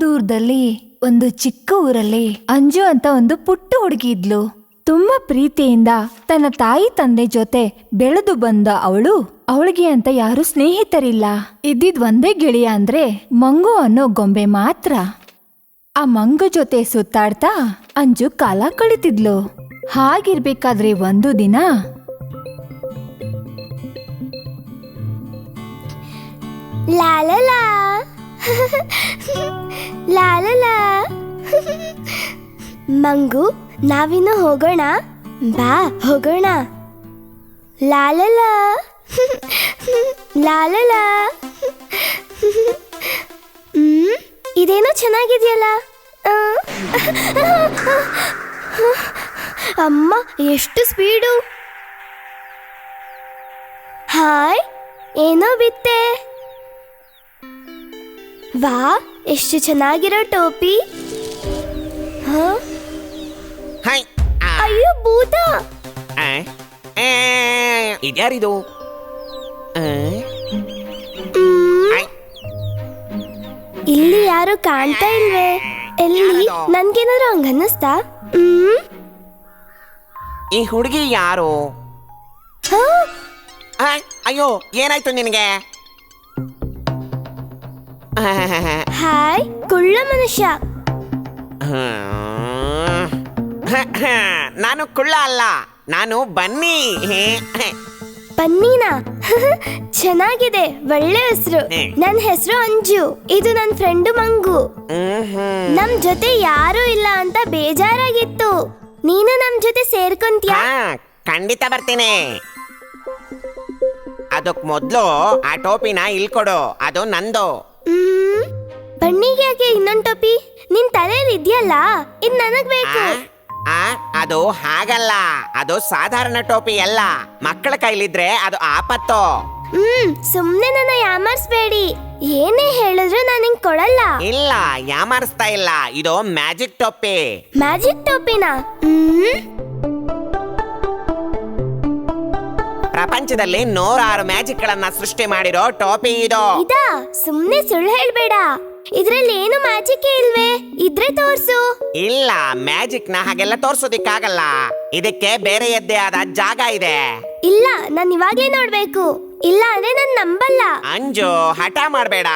ದೂರದಲ್ಲಿ ಒಂದು ಚಿಕ್ಕ ಊರಲ್ಲಿ ಅಂಜು ಅಂತ ಒಂದು ಪುಟ್ಟ ಹುಡುಗಿ ಇದ್ಲು. ತುಂಬಾ ಪ್ರೀತಿಯಿಂದ ತನ್ನ ತಾಯಿ ತಂದೆ ಜೊತೆ ಬೆಳೆದು ಬಂದ ಅವಳಿಗೆ ಅಂತ ಯಾರು ಸ್ನೇಹಿತರಿಲ್ಲ. ಇದ್ದಿದ್ ಒಂದೇ ಗೆಳೆಯ ಅಂದ್ರೆ ಮಂಗು ಅನ್ನೋ ಗೊಂಬೆ ಮಾತ್ರ. ಆ ಮಂಗು ಜೊತೆ ಸುತ್ತಾಡ್ತಾ ಅಂಜು ಕಾಲ ಕಳಿತಿದ್ಲು. ಹಾಗಿರ್ಬೇಕಾದ್ರೆ ಒಂದು ದಿನ ಲಾಲಲಾ ಲಾಲಲಾ ಮಂಗು, ನಾವಿನ್ನು ಹೋಗೋಣ, ಬಾ ಹೋಗೋಣ. ಲಾಲಲಾ ಲಾಲಲಾ ಇದೇನೋ ಚೆನ್ನಾಗಿದೆಯಲ್ಲ. ಅಮ್ಮ, ಎಷ್ಟು ಸ್ಪೀಡು! ಹಾಯ್, ಏನೋ ಬಿತ್ತೆ. ವಾ, ಎಷ್ಟು ಚೆನ್ನಾಗಿರೋ ಟೋಪಿ. ಅಯ್ಯೋ ಭೂತ! ಇದ್ಯಾರಿದು? ಇಲ್ಲಿ ಯಾರು ಕಾಣ್ತಾ ಇಲ್ವೇ? ಎಲ್ಲಿ? ನನ್ಗೇನಾದ್ರು ಹಂಗನ್ನಿಸ್ತಾ? ಈ ಹುಡುಗಿ ಯಾರು? ಅಯ್ಯೋ, ಏನಾಯ್ತು ನಿನಗೆ? ಹಾಯ್, ಕುಳ್ಳ ಮನುಷ್ಯ. ನಾನು ಕುಳ್ಳ ಅಲ್ಲ, ನಾನು ಬನ್ನಿ. ಬನ್ನೀನಾ? ಚೆನ್ನಾಗಿದೆ, ಒಳ್ಳೆ ಹೆಸರು. ನನ್ನ ಹೆಸರು ಅಂಜು, ಇದು ನನ್ನ ಫ್ರೆಂಡು ಮಂಗು. ನಮ್ ಜೊತೆ ಯಾರು ಇಲ್ಲ ಅಂತ ಬೇಜಾರಾಗಿತ್ತು. ನೀನು ನಮ್ ಜೊತೆ ಸೇರ್ಕೊಂತೀಯಾ? ಖಂಡಿತ ಬರ್ತೀನಿ. ಅದಕ್ ಮೊದ್ಲು ಆ ಟೋಪಿನ ಇಲ್ಕೊಡು, ಅದು ನಂದು. ಬನ್ನಿಗೆ ಯಾಕೆ ಇನ್ನೊಂದು ಟೋಪಿ? ನಿನ್ ತಲೆಯಲ್ಲಿ ಇದೆಯಲ್ಲ, ಇದ್ ನನಗ್ ಬೇಕು. ಅದು ಹಾಗಲ್ಲ, ಅದು ಸಾಧಾರಣ ಟೋಪಿ ಅಲ್ಲ. ಮಕ್ಕಳ ಕೈಲಿದ್ರೆ ಅದು ಆಪತ್ತು. ಸುಮ್ನೆ ನನ್ನ ಯಾಮಾರಿಸ್ಬೇಡಿ. ಏನೇ ಹೇಳಿದ್ರು ನಾನು ಹಿಂಗ್ ಕೊಡಲ್ಲ. ಇಲ್ಲ, ಯಾಮಾರಿಸ್ತಾ ಇಲ್ಲ, ಇದು ಮ್ಯಾಜಿಕ್ ಟೋಪಿ. ಮ್ಯಾಜಿಕ್ ಟೋಪಿನಾ? ಪ್ರಪಂಚದಲ್ಲಿ 106 ಮ್ಯಾಜಿಕ್ ಗಳನ್ನ ಸೃಷ್ಟಿ ಮಾಡಿರೋ ಟೋಪಿ ಇದು. ಇದಾ? ಸುಮ್ನೆ ಸುಳ್ಳು ಹೇಳ್ಬೇಡ. ಇದ್ರಲ್ಲಿ ಏನು ಮ್ಯಾಜಿಕ್ ಇಲ್ವೇ? ಇದ್ರೆ ತೋರ್ಸು. ಇಲ್ಲ, ಮ್ಯಾಜಿಕ್ ನ ಹಾಗೆಲ್ಲ ತೋರ್ಸೋದಿಕ್ಕಾಗಲ್ಲ. ಇದಕ್ಕೆ ಬೇರೆಯದ್ದೇ ಆದ ಜಾಗ ಇದೆ. ಇಲ್ಲ, ನಾನ್ ಇವಾಗ್ಲೇ ನೋಡ್ಬೇಕು. ಇಲ್ಲ ಅಂದ್ರೆ ನಾನ್ ನಂಬಲ್ಲ. ಅಂಜು, ಹಠ ಮಾಡ್ಬೇಡ.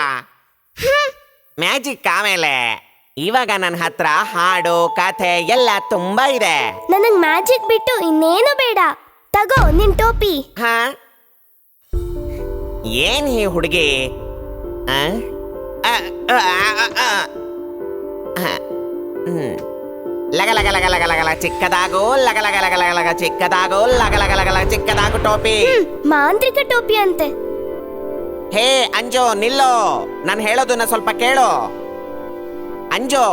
ಮ್ಯಾಜಿಕ್ ಆಮೇಲೆ. ಇವಾಗ ನನ್ನ ಹತ್ರ ಹಾಡು, ಕಥೆ ಎಲ್ಲ ತುಂಬಾ ಇದೆ. ನನಗ್ ಮ್ಯಾಜಿಕ್ ಬಿಟ್ಟು ಇನ್ನೇನು ಬೇಡ. ತಗೋ ನಿನ್ ಟೋಪಿ. ಏನ್ ಈ ಹುಡುಗಿ? ಲಗ ಲಗ ಲಗ ಲಗ ಲಗ ಚಿಕ್ಕದಾಗು, ಲಗ ಲಗ ಲಗ ಲಗ ಲಗ ಚಿಕ್ಕದಾಗು, ಲಗ ಲಗ ಲಗ ಲಗ ಚಿಕ್ಕದಾಗು ಟೋಪಿ. ಮಾಂತ್ರಿಕ ಟೋಪಿ ಅಂತೆ. ಹೇ ಅಂಜು, ನಿಲ್ಲೋ. ನಾನು ಹೇಳೋದನ್ನ ಸ್ವಲ್ಪ ಕೇಳು. ಅಂಜು,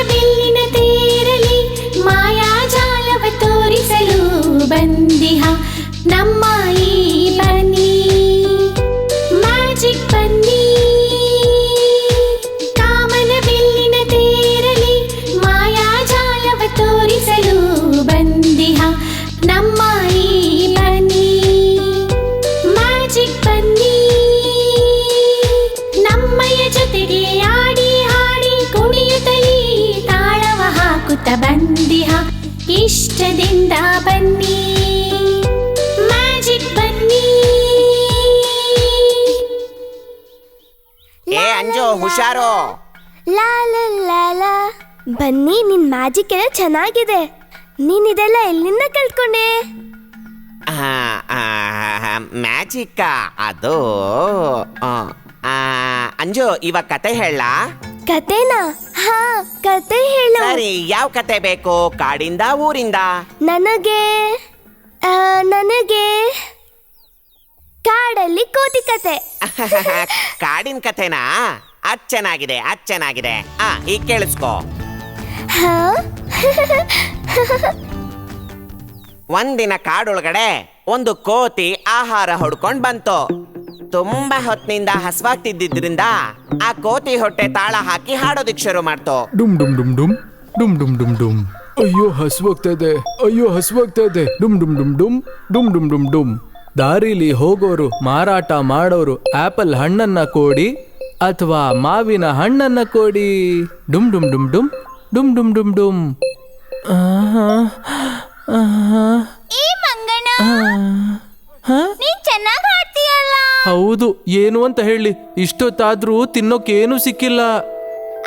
ಬೆಳ್ಳಿನ ತೇರಲಿ ಮಾಯಾಜಾಲವ ತೋರಿಸಲು ಬಂದಿಹ ನಮ್ಮ ಈ ಬನ್ನಿ, ಮ್ಯಾಜಿಕ್ ಬನ್ನಿ. ಕಾಮನ ಬೆಳ್ಳಿನ ತೇರಲಿ ಮಾಯಾಜಾಲವ ತೋರಿಸಲು ಬಂದಿಹ ನಮ್ಮ ಈ ಬನ್ನಿ, ಮ್ಯಾಜಿಕ್ ಬನ್ನಿ. ನಮ್ಮಯ ಜೊತೆಗೆ ಆಡಿ ಹಾಡಿ ಕುಣಿಯುತ್ತಲೇ ತಾಳವ ಹಾಕುತ್ತ ಬಂದಿಹ ಇಷ್ಟದಿಂದ ಬನ್ನಿ, ಮ್ಯಾಜಿಕ್ ಬನ್ನಿ. ಏ ಅಂಜು, ಹುಷಾರು. ಲಾ ಲಾ ಲಾ ಲಾ. ಬನ್ನಿ, ನಿನ್ ಮ್ಯಾಜಿಕ್ ಎಲ್ಲ ಚೆನ್ನಾಗಿದೆ. ನೀನ್ ಇದೆಲ್ಲ ಎಲ್ಲಿಂದ ಕಲ್ತ್ಕೊಂಡೆ? ಮ್ಯಾಜಿಕ್ ಅದು. ಅಂಜು, ಇವಾಗ ಕತೆ ಹೇಳ. ಕತೆನಾ? ಹಾ, ಕತೆ ಹೇಳು. ಸರಿ, ಯಾವ ಕತೆ ಬೇಕು? ಕಾಡಿಂದ, ಊರಿಂದ? ನನಗೆ ಕಾಡಲ್ಲಿ ಕೋತಿ ಕತೆ. ಕಾಡಿನ ಕತೆನಾ? ಅದ್ ಚೆನ್ನಾಗಿದೆ, ಅದ್ ಚೆನ್ನಾಗಿದೆ. ಈಗ ಕೇಳಿಸ್ಕೋ. ಒಂದಿನ ಕಾಡೊಳಗಡೆ ಒಂದು ಕೋತಿ ಆಹಾರ ಹುಡ್ಕೊಂಡ್ ಬಂತು. ತುಂಬಾ ಹೊತ್ತಿನಿಂದ ಹಸ್ವಾಗ್ತಿದ್ದಿದ್ರಿಂದ ಆ ಕೋತಿ ಹೊಟ್ಟೆ ತಾಳ ಹಾಕಿ ಹಾಡೋದಿಕ್ ಶುರು ಮಾಡ್ತು. ಡುಮ್ ಡುಮ್ ಡುಮ್ ಡುಮ್ ಡುಮ್ ಡುಮ್ ಡುಮ್ ಡುಮ್. ಅಯ್ಯೋ ಹಸುವಾಗ್ತಾ ಇದೆ, ಅಯ್ಯೋ ಹಸುವಾಗ್ತಾ ಇದೆ. ಡುಮ್ ಡುಮ್ ಡುಮ್ ಡುಮ್ ಡುಮ್ ಡುಮ್ ಡುಮ್ ಡುಮ್. ದಾರಿಲಿ ಹೋಗೋರು, ಮಾರಾಟ ಮಾಡೋರು ಆಪಲ್ ಹಣ್ಣನ್ನ ಕೊಡಿ ಅಥವಾ ಮಾವಿನ ಹಣ್ಣನ್ನ ಕೊಡಿ. ಡುಮ್ ಡುಮ್ ಡುಮ್ ಡುಮ್ ಡುಮ್ ಡುಮ್ ಡುಮ್ ಡುಮ್. ಏ ಮಂಗಣ್ಣ, ನೀನ್ ಚೆನ್ನಾಗಿ ಆಡ್ತೀಯಲ್ಲ. ಹೌದು, ಏನು ಅಂತ ಹೇಳಿ, ಇಷ್ಟೊತ್ತಾದ್ರೂ ತಿನ್ನೋಕೇನು ಸಿಕ್ಕಿಲ್ಲ.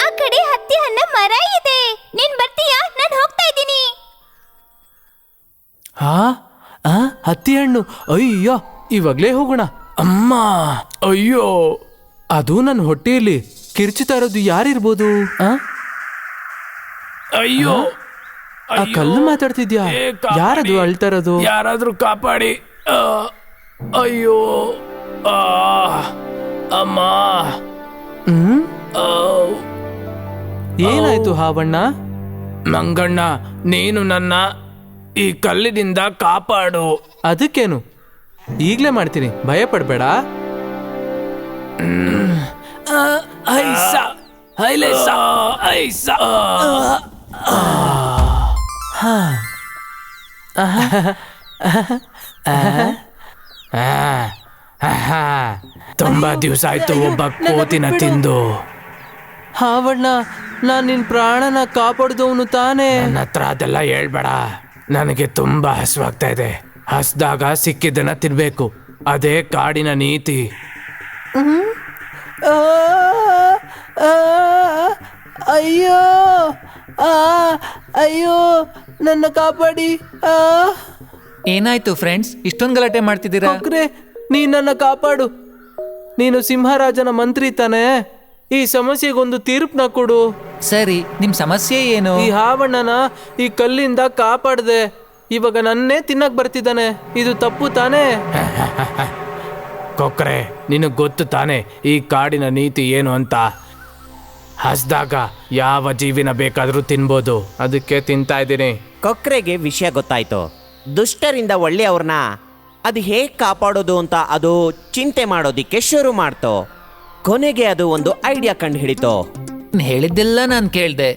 ಆ ಕಡೆ ಹತ್ತಿ ಹಣ್ಣ ಮರ ಇದೆ, ನೀನ್ ಬರ್ತೀಯಾ? ನಾನು ಹೋಗ್ತಾ ಇದ್ದೀನಿ. ಹತ್ತಿ ಹಣ್ಣು, ಅಯ್ಯೋ ಇವಾಗ್ಲೇ ಹೋಗೋಣ. ಅಮ್ಮ, ಅಯ್ಯೋ, ಅದು ನನ್ನ ಹೊಟ್ಟೆಯಲ್ಲಿ ಕಿರ್ಚುತ್ತಾ ಇರೋದು ಯಾರಿರ್ಬೋದು? ಅಯ್ಯೋ, ಆ ಕಲ್ಲು ಮಾತಾಡ್ತಿದ್ಯಾ? ಯಾರದು ಅಳ್ತಾ ಇರೋದು? ಯಾರಾದ್ರೂ ಕಾಪಾಡಿ. ಅಯ್ಯೋ, ಅಮ್ಮ. ಏನಾಯ್ತು ಹಾವಣ್ಣ? ಮಂಗಣ್ಣ, ನೀನು ನನ್ನ ಈ ಕಲ್ಲಿನಿಂದ ಕಾಪಾಡು. ಅದಕ್ಕೇನು, ಈಗ್ಲೇ ಮಾಡ್ತೀನಿ, ಭಯ ಪಡ್ಬೇಡ. ತುಂಬಾ ದಿವಸ ಆಯ್ತು ಒಬ್ಬ ಕೋತಿನ ತಿಂದು. ಹಾವಣ್ಣ, ನಾನ್ ನಿನ್ ಪ್ರಾಣನ ಕಾಪಾಡಿದವನು ತಾನೇ. ನನ್ನ ಹತ್ರ ಅದೆಲ್ಲ ಹೇಳ್ಬೇಡ, ನನಗೆ ತುಂಬಾ ಹಸುವಾಗ್ತಾ ಇದೆ. ಹಸ್ದಾಗ ಸಿಕ್ಕಿದ್ದನ್ನ ತಿನ್ಬೇಕು, ಅದೇ ಕಾಡಿನ ನೀತಿ. ಅಯ್ಯೋ, ಅಯ್ಯೋ, ನನ್ನ ಕಾಪಾಡಿ. ಏನಾಯ್ತು ಫ್ರೆಂಡ್ಸ್, ಇಷ್ಟೊಂದು ಗಲಾಟೆ ಮಾಡ್ತಿದ್ದೀರಾ? ನೀ ನನ್ನ ಕಾಪಾಡು. ನೀನು ಸಿಂಹರಾಜನ ಮಂತ್ರಿ ತಾನೆ, ಈ ಸಮಸ್ಯೆಗೊಂದು ತೀರ್ಪನ್ನ ಕೊಡು. ಸರಿ, ನಿಮ್ ಸಮಸ್ಯೆ ಏನು? ಈ ಹಾವಣ್ಣನ ಈ ಕಲ್ಲಿಂದ ಕಾಪಾಡ್ದೆ, ಇವಾಗ ನನ್ನೇ ತಿನ್ನಕ್ ಬರ್ತಿದ್ದಾನೆ. ಇದು ತಪ್ಪು ತಾನೇ? ಕೊಕ್ರೆ, ನಿನಗ್ ಗೊತ್ತು ತಾನೆ ಈ ಕಾಡಿನ ನೀತಿ ಏನು ಅಂತ. ಹಸ್ದಾಗ ಯಾವ ಜೀವಿನ ಬೇಕಾದ್ರೂ ತಿನ್ಬೋದು, ಅದಕ್ಕೆ ತಿಂತಾ ಇದ್ದೀನಿ. ಕೊಕ್ರೆಗೆ ವಿಷಯ ಗೊತ್ತಾಯ್ತು. ದುಷ್ಟರಿಂದ ಒಳ್ಳೆಯವ್ರನ್ನ ಅದು ಹೇಗ್ ಕಾಪಾಡೋದು ಅಂತ ಅದು ಚಿಂತೆ ಮಾಡೋದಿಕ್ಕೆ ಶುರು ಮಾಡ್ತು. ಕೊನೆಗೆ ಅದು ಒಂದು ಐಡಿಯಾ ಕಂಡು ಹಿಡಿತು. ಹೇಳಿದ್ದೆಲ್ಲ ನಾನು ಕೇಳ್ದೆ,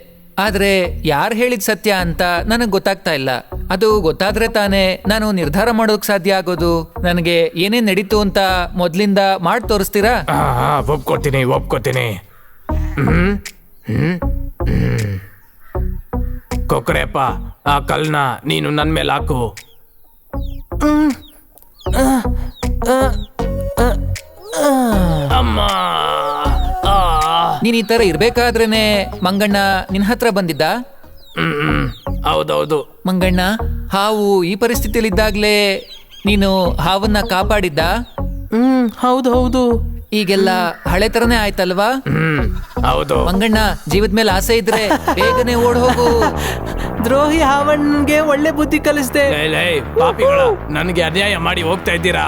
ಆದ್ರೆ ಯಾರು ಹೇಳಿದ ಸತ್ಯ ಅಂತ ನನಗೆ ಗೊತ್ತಾಗ್ತಾ ಇಲ್ಲ. ಅದು ಗೊತ್ತಾದ್ರೆ ತಾನೇ ನಾನು ನಿರ್ಧಾರ ಮಾಡೋಕ್ ಸಾಧ್ಯ ಆಗೋದು. ನನಗೆ ಏನೇನ್ ನಡೀತು ಅಂತ ಮೊದ್ಲಿಂದ ಮಾಡಿ ತೋರಿಸ್ತೀರಾ? ಒಪ್ಕೋತೀನಿ. ಕೊಕ್ರೆಪ್ಪ, ಆ ಕಲ್ನ ನೀನು ನನ್ ಮೇಲೆ ಹಾಕು. ಅಮ್ಮ, ನೀನ್ ಈ ತರ ಇರ್ಬೇಕಾದ್ರೇನೆ ಮಂಗಣ್ಣ ನಿನ್ ಹತ್ರ ಬಂದಿದ್ದ? ಹೌದೌದು. ಮಂಗಣ್ಣ, ಹಾವು ಈ ಪರಿಸ್ಥಿತಿಯಲ್ಲಿದ್ದಾಗ್ಲೇ ನೀನು ಹಾವನ್ನ ಕಾಪಾಡಿದ್ದ? ಹೌದು. ಈಗೆಲ್ಲ ಹಳೆ ತರನೇ ಆಯ್ತಲ್ವಾ? ಹೌದು. ಮಂಗಣ್ಣ, ಜೀವದ ಮೇಲೆ ಆಸೆ ಇದ್ರೆ ಬೇಗನೆ ಓಡ್ ಹೋಗು. ದ್ರೋಹಿ ಹಾವಣ್ಣನ್ಗೆ ಒಳ್ಳೆ ಬುದ್ಧಿ ಕಲಿಸ್ದೆ. ಪಾಪಿಗಳ, ನನಗೆ ಅನ್ಯಾಯ ಮಾಡಿ ಹೋಗ್ತಾ ಇದ್ದೀರಾ,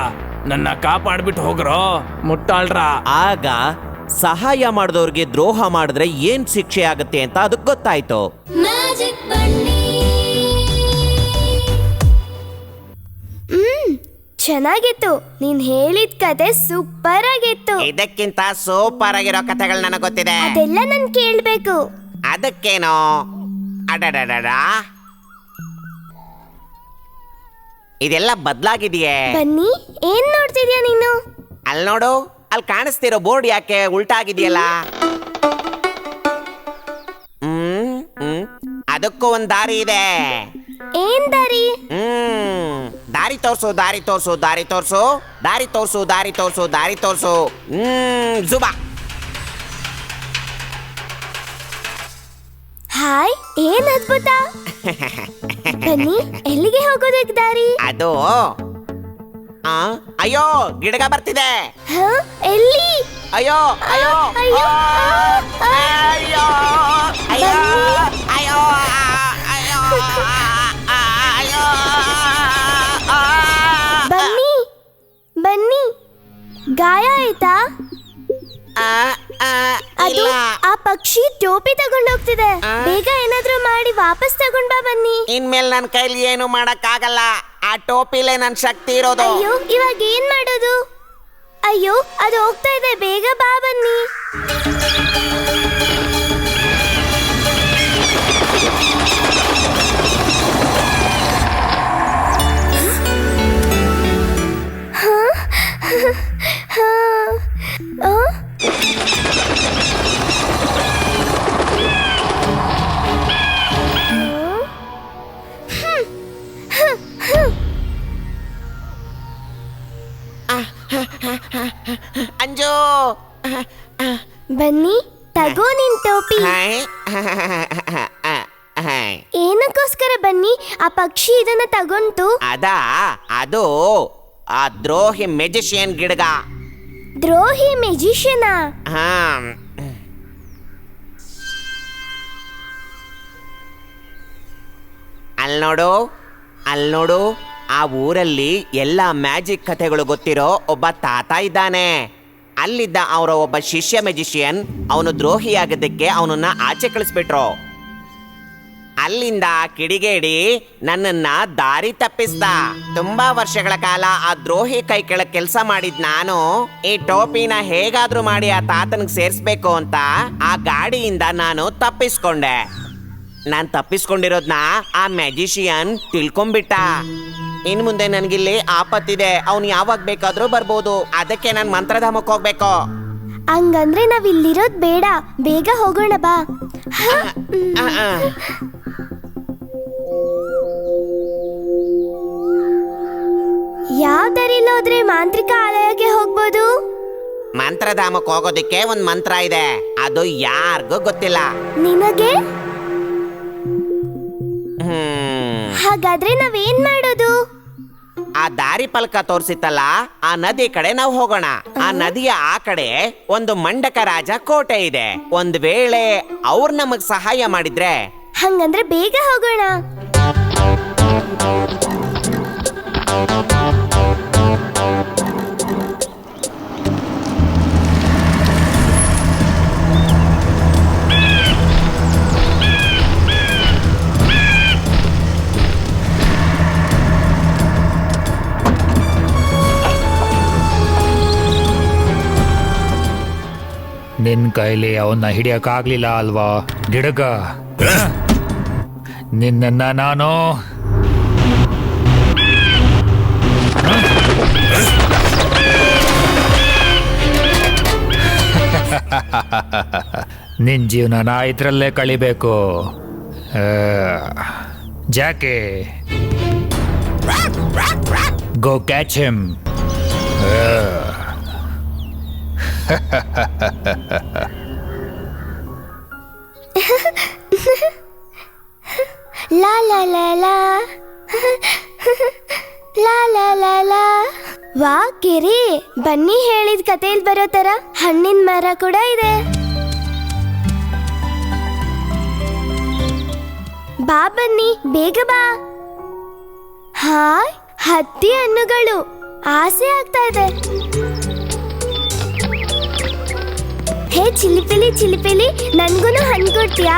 ನನ್ನ ಕಾಪಾಡ್ಬಿಟ್ಟು ಹೋಗ್ರೋ ಮುಟ್ಟಾಳ್ರ. ಆಗ ಸಹಾಯ ಮಾಡಿದವ್ರಿಗೆ ದ್ರೋಹ ಮಾಡಿದ್ರೆ ಏನ್ ಶಿಕ್ಷೆ ಆಗುತ್ತೆ ಅಂತ ಅದಕ್ಕೆ ಗೊತ್ತಾಯ್ತು. ಚೆನ್ನಾಗಿತ್ತು, ನೀನ್ ಹೇಳಿದ ಕತೆ ಸೂಪರ್ ಆಗಿತ್ತು. ಇದಕ್ಕಿಂತ ಸೂಪರ್ ಆಗಿರೋ ಕಥೆಗಳು ನನಗೆ ಗೊತ್ತಿದೆ. ಅದೆಲ್ಲ ನನ್ ಕೇಳ್ಬೇಕು. ಅದಕ್ಕೇನೋ, ಅಡಡಡ, ಇದೆಲ್ಲ ಬದ್ಲಾಗಿದೆಯೇ? ಬನ್ನಿ, ಏನ್ ನೋಡ್ತಿದ್ಯಾ ನೀನು? ಅಲ್ಲಿ ನೋಡು, ಅಲ್ಲಿ ಕಾಣಿಸ್ತಿರೋ ಬೋರ್ಡ್ ಯಾಕೆ ಉಲ್ಟಾ ಆಗಿದೆಯಲ್ಲ? ಅದಕ್ಕೂ ಒಂದ್ ದಾರಿ ಇದೆ. ಏನ್ ದಾರಿ? ದಾರಿ ತೋರ್ಸು, ದಾರಿ ತೋರ್ಸು, ದಾರಿ ತೋರ್ಸು, ದಾರಿ ತೋರ್ಸು, ದಾರಿ ತೋರ್ಸು, ದಾರಿ ತೋರ್ಸು. ಜುಬಾ. ಹಾಯ್, ಏನ್ ಅದ್ಭುತ. ಬನ್ನಿ, ಎಲ್ಲಿಗೆ ಹೋಗೋದಕ್ಕೆ ದಾರಿ? ಅದು ಅಯ್ಯೋ, ಗಿಡಗ ಬರ್ತಿದೆ. ಹ? ಎಲ್ಲಿ? ಅಯ್ಯೋ ಅಯ್ಯೋ ಅಯ್ಯೋ, ಅಯ್ಯೋ ಅಯ್ಯೋ ಅಯ್ಯೋ ಅಯ್ಯೋ. ಬನ್ನಿ ಬನ್ನಿ, ಗಾಯ ಆಯ್ತಾ? ಅದು ಆ ಪಕ್ಷಿ ಟೋಪಿ ತಗೊಂಡೋಗ್ತಿದೆ. ಬೇಗ ಏನಾದ್ರೂ ಮಾಡಿ ವಾಪಸ್ ತಗೊಂಡ್ ಬಾ. ಬನ್ನಿ. ಇನ್ಮೇಲೆ ನನ್ನ ಕೈಲಿ ಏನು ಮಾಡಕ್ ಆಗಲ್ಲ. ಆ ಟೋಪಿಲೇ ನನ್ ಶಕ್ತಿ ಇರೋದು. ಅಯ್ಯೋ, ಇವಾಗ ಏನ್ ಮಾಡೋದು? ಅಯ್ಯೋ, ಅದು ಹೋಗ್ತಾ ಇದೆ, ಬೇಗ ಬಾ ಬನ್ನಿ. ಅಂಜು ಬನ್ನಿ, ತಗೋ ನಿನ್ ಟೋಪಿ. ಹಾಯ್. ಹಾಯ್. ಏನಕ್ಕೋಸ್ಕರ ಬನ್ನಿ ಆ ಪಕ್ಷಿ ಇದನ್ನ ತಗೊಂಡು? ಅದು ಆ ದ್ರೋಹಿ ಮೆಜಿಷಿಯನ್ ಗಿಡಗ. ದ್ರೋಹಿ ಮೆಜಿಷಿಯನಾ? ಹಾ, ಅಲ್ಲಿ ನೋಡು, ಆ ಊರಲ್ಲಿ ಎಲ್ಲ ಮ್ಯಾಜಿಕ್ ಕಥೆಗಳು ಗೊತ್ತಿರೋ ಒಬ್ಬ ತಾತ ಇದ್ದಾನೆ. ಅಲ್ಲಿದ್ದ ಅವರ ಒಬ್ಬ ಶಿಷ್ಯ ಮೆಜಿಷಿಯನ್ ಅವನು ದ್ರೋಹಿಯಾಗದಕ್ಕೆ ಅವನನ್ನ ಆಚೆ ಕಳಿಸ್ಬಿಟ್ರು. ಅಲ್ಲಿಂದ ಕಿಡಿಗೇಡಿ ನನ್ನನ್ನ ದಾರಿ ತಪ್ಪಿಸ್ದ. ತುಂಬಾ ವರ್ಷಗಳ ಕಾಲ ಆ ದ್ರೋಹಿ ಕೈ ಕೆಳಗ್ ಕೆಲಸ ಮಾಡಿದ್ ನಾನು ಈ ಟೋಪಿನ ಹೇಗಾದ್ರೂ ಮಾಡಿ ಆ ತಾತನಿಗೆ ಸೇರಿಸ್ಬೇಕು ಅಂತ ಆ ಗಾಡಿಯಿಂದ ನಾನು ತಪ್ಪಿಸ್ಕೊಂಡೆ. ನಾನ್ ತಪ್ಪಿಸ್ಕೊಂಡಿರೋದ್ನ ಆ ಮ್ಯಾಜಿಷಿಯನ್ ತಿಳ್ಕೊಂಬಿಟ್ಟ. ಇನ್ ಮುಂದೆ ನನ್ಗಿಲ್ಲಿ ಆಪತ್ತಿದೆ, ಅವನು ಯಾವಾಗ ಬೇಕಾದ್ರೂ ಬರ್ಬೋದು. ಅದಕ್ಕೆ ನಾನ್ ಮಂತ್ರಧಾಮಕ್ಕೆ ಹೋಗ್ಬೇಕು. ಹಂಗಂದ್ರೆ ನಾವ್ ಇಲ್ಲಿರೋದ್ ಬೇಡ, ಬೇಗ ಹೋಗೋಣ ಬಾ. ಯಾವ ದಾರಿಲಿ ಹೋದ್ರೆ ಮಾಂತ್ರಿಕ ಆಲಯಕ್ಕೆ ಹೋಗ್ಬೋದು? ಮಂತ್ರಧಾಮಕ್ಕೆ ಹೋಗೋದಕ್ಕೆ ಒಂದ್ ಮಂತ್ರ ಇದೆ, ಅದು ಯಾರಿಗೂ ಗೊತ್ತಿಲ್ಲ. ನಿನಗೆ? ಹಾಗಾದ್ರೆ ನಾವೇನ್ ಮಾಡೋದು? ಆ ದಾರಿ ಫಲಕ ತೋರಿಸಿತ್ತಲ್ಲ, ಆ ನದಿ ಕಡೆ ನಾವು ಹೋಗೋಣ. ಆ ನದಿಯ ಆ ಕಡೆ ಒಂದು ಮಂಡಕ ರಾಜ ಕೋಟೆ ಇದೆ. ಒಂದ್ ವೇಳೆ ಅವ್ರು ನಮಗ್ ಸಹಾಯ ಮಾಡಿದ್ರೆ. ಹಂಗಂದ್ರೆ ಬೇಗ ಹೋಗೋಣ. ನಿನ್ ಕೈಲಿ ಅವನ್ನ ಹಿಡಿಯಕ್ಕಾಗ್ಲಿಲ್ಲ ಅಲ್ವಾ ಗಿಡಗ? ನಿನ್ನ ನಾನು ನಿನ್ ಜೀವನನ ಇದ್ರಲ್ಲೇ ಕಳಿಬೇಕು. ಜಾಕೆ ಗೋ ಕ್ಯಾಚ್ ಹಿಮ್. ಲಾ ಲಾ ಲಾ ಲಾ ಲಾ ಲಾ ಲಾ ಲಾ. ವಾ ಕೆರಿ, ಬನ್ನಿ ಹೇಳಿದ ಕಥೆಯಲ್ಲಿ ಬರೋ ತರ ಹಣ್ಣಿನ ಮರ ಕೂಡ ಇದೆ. ಬಾ ಬನ್ನಿ, ಬೇಗ ಬಾ. ಹಾಯ್, ಹತ್ತಿ ಹಣ್ಣುಗಳು. ಆಸೆ ಆಗ್ತಾ ಇದೆ. ಹೇ ಚಿಲಿಪಿಲಿ ಚಿಲಿಪಿಲಿ, ನನ್ಗೂನು ಹಣ್ಣು ಕೊಡ್ತೀಯಾ?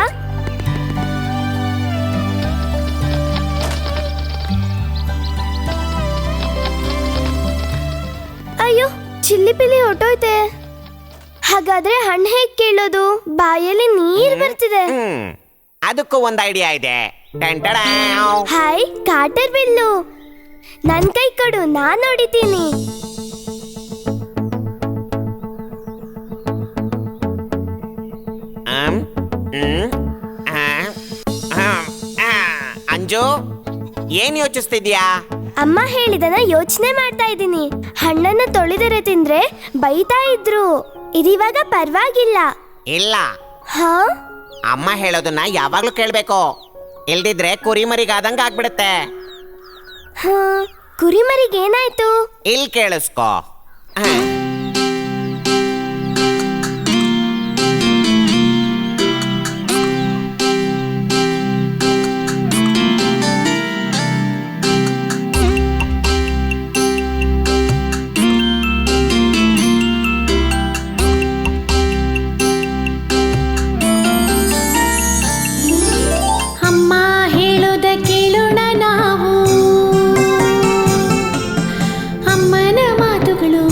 ಅಯ್ಯೋ, ಚಿಲ್ಲಿಪಿಲಿ ಹೊಟ್ಟೋಯ್ತೆ. ಹಾಗಾದ್ರೆ ಹಣ್ಣು ಹೇಗ್ ಕೇಳೋದು? ಬಾಯಲ್ಲಿ ನೀರ್ ಬರ್ತಿದೆ. ಅದಕ್ಕೂ ಒಂದ್ ಐಡಿಯಾ ಇದೆ. ಹಾಯ್ ಕಾಟರ್ ಬಿಲ್ಲು, ನನ್ ಕೈ ಕೊಡು, ನಾನ್ ನೋಡಿತೀನಿ. ಅಂಜು, ಏನ್ ಯೋಚಿಸ್ತಿದ್ಯಾ? ಅಮ್ಮ ಹೇಳಿದನ ಯೋಚನೆ ಮಾಡ್ತಾ ಇದ್ದೀನಿ. ಹಣ್ಣನ್ನು ತೊಳೆದರೆ ತಿಂದ್ರೆ ಬೈತಾ ಇದ್ರು. ಇದಿವಾಗ ಪರವಾಗಿಲ್ಲ. ಇಲ್ಲ, ಹಾ, ಅಮ್ಮ ಹೇಳೋದನ್ನ ಯಾವಾಗ್ಲೂ ಕೇಳ್ಬೇಕು. ಇಲ್ದಿದ್ರೆ ಕುರಿಮರಿಗಾದಂಗ ಆಗ್ಬಿಡುತ್ತೆ. ಕುರಿಮರಿಗೇನಾಯ್ತು? ಇಲ್ಲಿ ಕೇಳಿಸ್ಕೋ.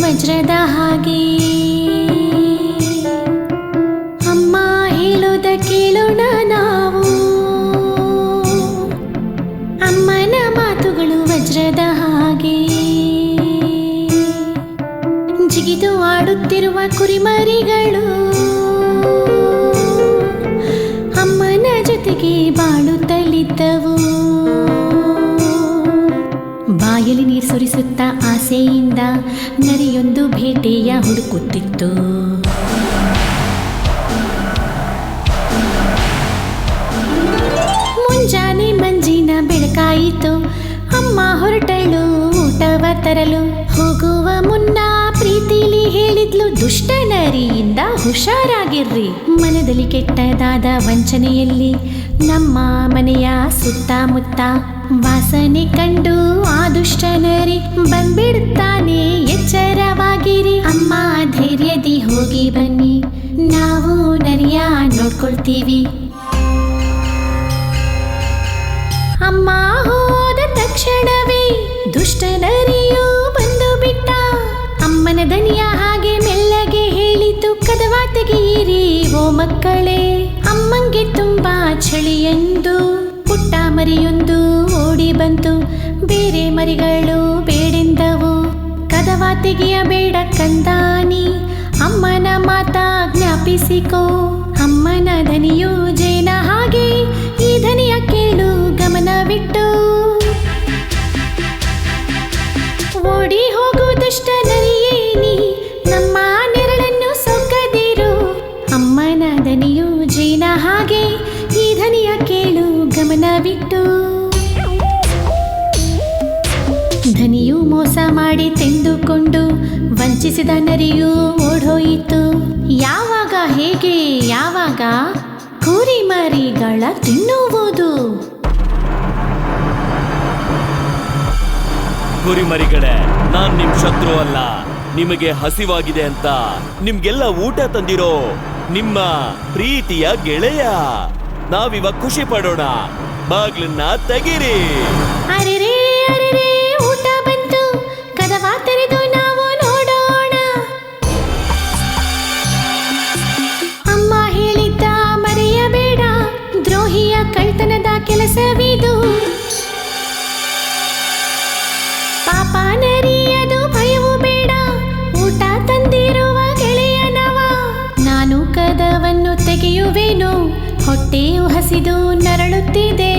ವಜ್ರದ ಬೆಳೆದಿದ್ದವು. ಬಾಯಲ್ಲಿ ನೀರು ಸುರಿಸುತ್ತಾ ಆಸೆಯಿಂದ ನರಿಯೊಂದು ಬೇಟೆಯ ಹುಡುಕುತ್ತಿತ್ತು. ಮುಂಜಾನೆ ಮಂಜಿನ ಬೆಳಕಾಯಿತು. ಅಮ್ಮ ಹೊರಟಳು ಊಟವ ತರಲು. ಹೋಗುವ ಮುನ್ನ ಪ್ರೀತಿಲಿ ಹೇಳಿದ್ಲು, ದುಷ್ಟ ನರಿಯಿಂದ ಹುಷಾರಾಗಿರ್ರಿ. ಮನದಲ್ಲಿ ಕೆಟ್ಟದಾದ ವಂಚನೆಯಲ್ಲಿ ನಮ್ಮ ಮನೆಯ ಸುತ್ತಮುತ್ತ ವಾಸನೆ ಕಂಡು ಆ ದುಷ್ಟ ನರಿ ಬಂದ್ಬಿಡುತ್ತಾನೆ, ಎಚ್ಚರವಾಗಿರಿ. ಅಮ್ಮ ಧೈರ್ಯದಿ ಹೋಗಿ ಬನ್ನಿ, ನಾವು ನರಿಯ ನೋಡ್ಕೊಳ್ತೀವಿ. ಅಮ್ಮ ಹೋದ ತಕ್ಷಣವೇ ದುಷ್ಟ ನರಿಯು ಬಂದು ಬಿಟ್ಟ. ಅಮ್ಮನ ದನಿಯ ಹಾಗೆ ಮೆಲ್ಲಗೆ ಹೇಳಿತು, ಕದವ ತೆಗೆಯಿರಿ ಓ ಮಕ್ಕಳೇ. ಅಮ್ಮಂಗೆ ತುಂಬಾ ಚಳಿ ಎಂದು ಪುಟ್ಟ ಮರಿಯೊಂದು ಓಡಿ ಬಂತು. ಬೇರೆ ಮರಿಗಳು ಬೇಡೆಂದವು. ಕದವ ತೆಗೆಯಬೇಡ ಕಂದಾನಿ, ಅಮ್ಮನ ಮಾತ ಜ್ಞಾಪಿಸಿಕೋ. ಅಮ್ಮನ ದನಿಯು ಜೇನ ಹಾಗೆ, ಈ ದನಿಯ ಕೇಳು ಗಮನವಿಟ್ಟು. ಓಡಿ ಹೋಗು ದುಷ್ಟ ನರಿಯೇನಿ, ನಮ್ಮ ನೆರಳನ್ನು ಸೊಕ್ಕದಿರು. ಅಮ್ಮನ ದನಿಯು ಜೇನ ಹಾಗೆ, ಈ ದನಿಯ ಕೇಳು ಗಮನವಿಟ್ಟು. ಧನಿಯು ಮೋಸ ಮಾಡಿ ತೆಂದುಕೊಂಡು ವಂಚಿಸಿದ ನರಿಯು ಓಡೋಯಿತು. ಯಾವಾಗ ಹೇಗೆ ಯಾವಾಗ ಕುರಿಮರಿಗಳ ತಿನ್ನುವುದು. ಕುರಿಮರಿಗಳೇ, ನಾನ್ ನಿಮ್ ಶತ್ರು ಅಲ್ಲ. ನಿಮಗೆ ಹಸಿವಾಗಿದೆ ಅಂತ ನಿಮ್ಗೆಲ್ಲ ಊಟ ತಂದಿರೋ ನಿಮ್ಮ ಪ್ರೀತಿಯ ಗೆಳೆಯ. ನಾವಿವಾಗ ಖುಷಿ ಪಡೋಣ, ಬಾಗ್ಲನ್ನ ತೆಗೀರಿ. ಅರೆರೇ ಅರೆರೇ, ಊಟ ಬಂತು, ಕದವ ತೆರೆದು ನಾವು ನೋಡೋಣ. ಅಮ್ಮ ಹೇಳಿದ್ದ ಮರೆಯಬೇಡ, ದ್ರೋಹಿಯ ಕಳ್ತನದ ಕೆಲಸವಿದು. ಪಾಪ ನರಿಯದು ಭಯವು ಬೇಡ, ಊಟ ತಂದಿರುವ ಗೆಳೆಯನವ. ನಾನು ಕದವನ್ನು ತೆಗೆಯುವೆನು, ಹೊಟ್ಟೆಯು ಹಸಿದು ನರಳುತ್ತಿದೆ.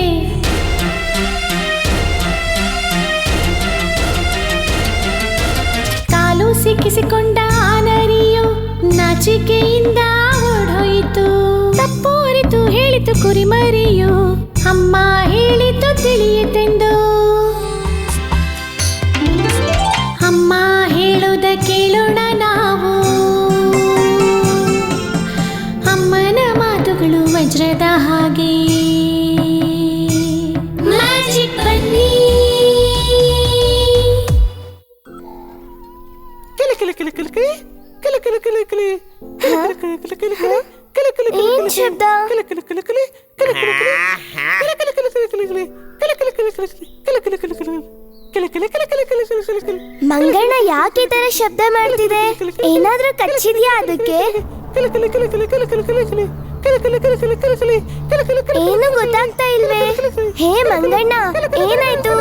ಕಾಲು ಸಿಕ್ಕಿಸಿಕೊಂಡ ಆ ನರಿಯು ನಾಚಿಕೆಯಿಂದ ಓಡೋಯಿತು. ತಪ್ಪು ಅರಿತು ಹೇಳಿತು ಕುರಿಮರಿಯು, ಅಮ್ಮ ಹೇಳಿತು ತಿಳಿಯಿತೆಂದು. ಅಮ್ಮ ಹೇಳುವುದ ಕೇಳೋಣ ನಾವು, ಅಮ್ಮನ ಮಾತುಗಳು ವಜ್ರದ ಹಾಗೆ. ಮ್ಯಾಜಿಕ್ ಬನ್ನಿ. ಏನ್ ಶಬ್ದ? ಮಂಗಣ್ಣ ಯಾಕೆ ಈ ತರ ಶಬ್ದ ಮಾಡ್ತಿದೆ? ಏನಾದ್ರೂ ಕಚ್ಚಿದ್ಯಾ ಅದಕ್ಕೆ? ಏನು ಗೊತ್ತಾಗ್ತಾ ಇಲ್ವೇ? ಹೇ ಮಂಗಣ್ಣ, ಏನಾಯ್ತು?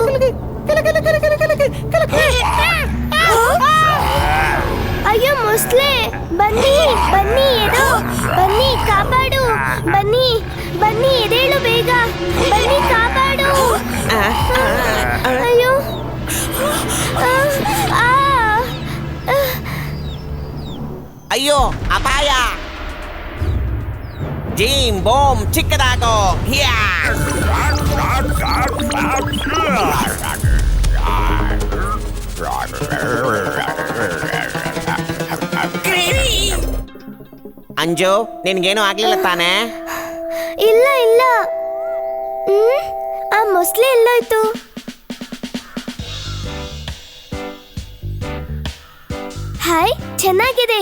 ಅಯ್ಯೋ ಮುಸ್ಲೆ, ಬನ್ನಿ ಬನ್ನಿ ಎದೋ, ಬನ್ನಿ ಕಾಪಾಡು, ಬನ್ನಿ ಬನ್ನಿ ಎದೇಳು ಬೇಗ, ಬನ್ನಿ ಕಾಪಾಡು. ಅಯ್ಯೋ ಅಯ್ಯೋ ಅಪಾಯ! ಜೀಮ್ ಬೋಮ್ ಚಿಕ್ಕದಾಗೋ. ಹಿಯಾ! ಅಂಜು, ನಿನ್ಗೇನು ಆಗ್ಲಿಲ್ಲ ತಾನೇ? ಇಲ್ಲ ಇಲ್ಲ. ಆ ಮೊಸ್ಲೆ ಎಲ್ಲೋಯ್ತು? ಹಾಯ್, ಚೆನ್ನಾಗಿದೆ.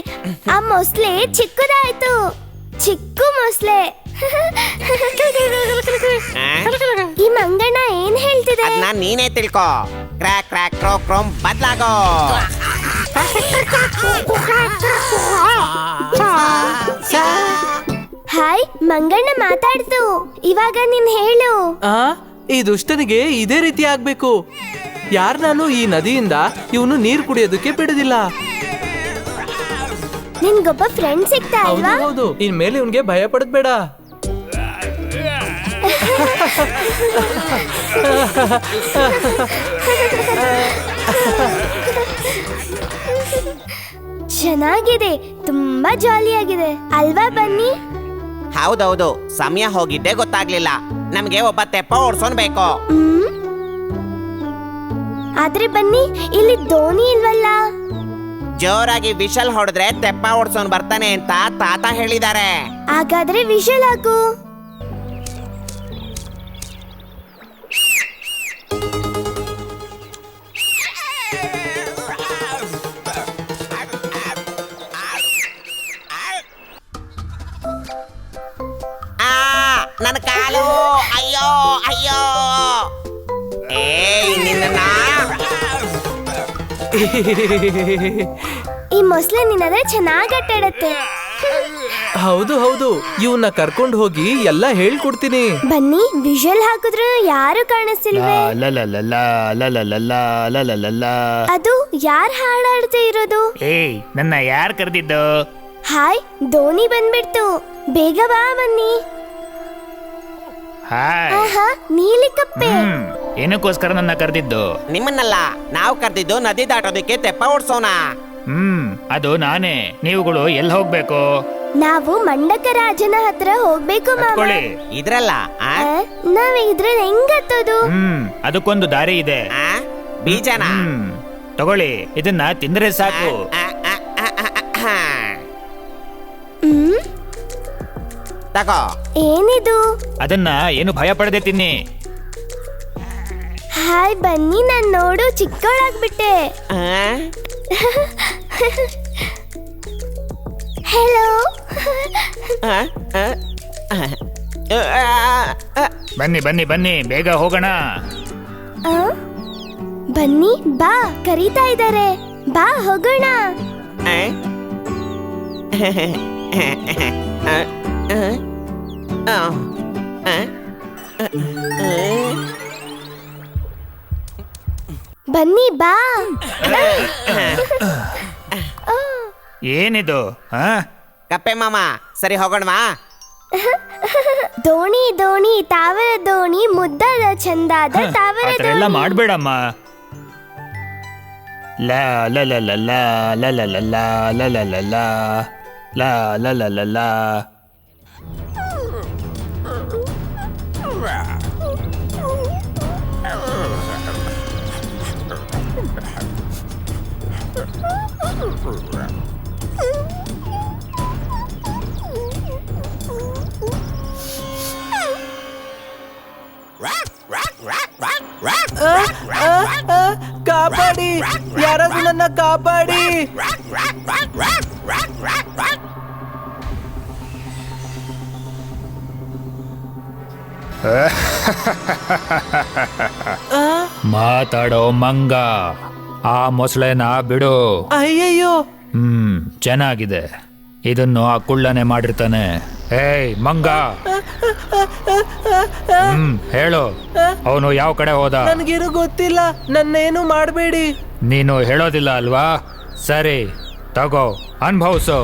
ಆ ಮೊಸ್ಲೆ ಚಿಕ್ಕದಾಯ್ತು. ಚಿಕ್ಕ ಮೊಸ್ಲೆ. ಈ ಮಂಗಣ್ಣ ಏನ್ ಹೇಳ್ತಿದೆ? ಅದ್ನ ನೀನೇ ತಿಳ್ಕೊ. ಕ್ರ್ಯಾಕ್ ಕ್ರ್ಯಾಕ್ ಕ್ರೋ ಕ್ರೋಮ್ ಬದ್ಲಾಗೋ. ಹಾಯ್, ಮಂಗಣ್ಣ ಮಾತಾಡ್ತು. ಇವಾಗ ನೀನ್ ಹೇಳು. ಈ ದುಷ್ಟನಿಗೆ ಇದೇ ರೀತಿ ಆಗ್ಬೇಕು. ಯಾರ್ ನಾನು ಈ ನದಿಯಿಂದ ಇವನು ನೀರು ಕುಡಿಯೋದಕ್ಕೆ ಬಿಡುದಿಲ್ಲ. ನಿನ್ಗೊಬ್ಬ ಫ್ರೆಂಡ್ ಸಿಗ್ತಾ ಹೌದು ಅಲ್ವಾ? ಹೌದು, ಇನ್ಮೇಲೆ ಇವನ್ಗೆ ಭಯ ಪಡದ್ ಬೇಡ. ಚೆನ್ನಾಗಿದೆ, ತುಂಬಾ ಜಾಲಿಯಾಗಿದೆ ಅಲ್ವಾ ಬನ್ನಿ? ಹೌದೌದು, ಸಮಯ ಹೋಗಿದ್ದೆ ಗೊತ್ತಾಗ್ಲಿಲ್ಲ. ನಮ್ಗೆ ಒಬ್ಬ ತೆಪ್ಪ ಓಡ್ಸೋನ್ ಬೇಕು. ಆದ್ರೆ ಬನ್ನಿ, ಇಲ್ಲಿ ದೋಣಿ ಇಲ್ವಲ್ಲ? ಜೋರಾಗಿ ವಿಷಲ್ ಹೊಡೆದ್ರೆ ತೆಪ್ಪ ಓಡ್ಸೋನ್ ಬರ್ತಾನೆ ಅಂತ ತಾತ ಹೇಳಿದ್ದಾರೆ. ಹಾಗಾದ್ರೆ ವಿಷಲ್ ಹಾಕು. ನನ್ನ ಕಾಲು, ಅಯ್ಯೋ ಅಯ್ಯೋ. ಏಯ್ ನಿನ್ನ ಈ ಮೊಸಳೆ ನಿನ್ನಾದ್ರೆ ಚೆನ್ನಾಗಿ ಆಟಾಡತ್ತೆ. ಹೌದು ಹೌದು, ಇವನ್ನ ಕರ್ಕೊಂಡು ಹೋಗಿ ಎಲ್ಲ ಹೇಳ್ಕೊಡ್ತೀನಿ. ಬನ್ನಿ, ವಿಷಲ್ ಹಾಕಿದ್ರು ಯಾರು ಕಾಣಿಸ್ತಿಲ್ವೇ? ಅದು ಯಾರ್ ಹಾಡಾಡ್ತಾ ಇರೋದು? ಏಯ್, ನನ್ನ ಯಾರ್ ಕರೆದಿದ್ದು? ಹಾಯ್, ದೋಣಿ ಬಂದ್ಬಿಡ್ತು, ಬೇಗ ಬಾ ಬನ್ನಿ. ಹಾಯ್. ಆಹಾ, ನೀಲಿ ಕಪ್ಪೆ. ಏನಕ್ಕೋಸ್ಕರ ನನ್ನ ಕರೆದಿದ್ದು? ನಿಮ್ಮನ್ನಲ್ಲ, ನಾವು ಕರೆದಿದ್ದು ನದಿ ದಾಟೋದಕ್ಕೆ ತೆಪ್ಪ ಓಡ್ಸೋಣ. ಅದು ನಾನೇ. ನೀವುಗಳು ಎಲ್ಲಿ ಹೋಗ್ಬೇಕು? ನಾವು ಮಂಡಕ ರಾಜನ ಹತ್ರ ಹೋಗ್ಬೇಕು ಮಾಮ. ಹತ್ಕೊಳ್ಳಿ. ಇದ್ರಲ್ಲ ನಾವ್ ಇದ್ರಲ್ಲಿ ಹೆಂಗ್ ಹತ್ತೋದು? ಅದಕ್ಕೊಂದು ದಾರಿ ಇದೆ. ಬೀಜನ ತಗೊಳ್ಳಿ, ಇದನ್ನ ತಿಂದ್ರೆ ಸಾಕು. ತಗೋ. ಏನಿದು? ಅದನ್ನ ಏನು ಭಯ ಪಡದೆ ತಿನ್ನಿ. ಹಾಯ್ ಬನ್ನಿ, ನಾನ್ ನೋಡು ಚಿಕ್ಕವಳಾಗ್ಬಿಟ್ಟೆ. ಹೆಲೋ. ಬನ್ನಿ ಬನ್ನಿ ಬನ್ನಿ, ಬೇಗ ಹೋಗೋಣ. ಬನ್ನಿ, ಬಾ, ಕರೀತಾ ಇದ್ದಾರೆ, ಬಾ ಹೋಗೋಣ. ಬನ್ನಿ, ಬಾ. ಏನಿದು? ಕಪ್ಪೆ ಮಾಮ, ಸರಿ ಹೋಗೋಣವಾ? ದೋಣಿ ದೋಣಿ ತಾವರ ದೋಣಿ, ಮುದ್ದಾದ ಚಂದಾದ ತಾವರ ಎಲ್ಲ ದೋಣಿ. ಮಾಡ್ಬೇಡಮ್ಮ. ಲಾ ಲ ಲ ಲ ಲಾ ಲ ಲ ಲ ಲಾ ಲ ಲ ಲ ಲಾ ಲಾ ಲ ಲ ಲ ಲಾ. ಕಾಪಾಡಿ, ಯಾರಾದ್ರೂ ನನ್ನ ಕಾಪಾಡಿ. ಮಾತಾಡೋ ಮಂಗ, ಆ ಮೊಸಳೆನ ಬಿಡು. ಅಯ್ಯಯ್ಯೋ, ಚೆನ್ನಾಗಿದೆ. ಇದನ್ನು ಆ ಕುಳ್ಳನೆ ಮಾಡಿರ್ತಾನೆ. ಏಯ್ ಮಂಗ, ಹೇಳು, ಅವನು ಯಾವ ಕಡೆ ಹೋದ? ನನ್ಗಿರು ಗೊತ್ತಿಲ್ಲ, ನನ್ನೇನು ಮಾಡಬೇಡಿ. ನೀನು ಹೇಳೋದಿಲ್ಲ ಅಲ್ವಾ? ಸರಿ, ತಗೋ, ಅನುಭವಿಸು.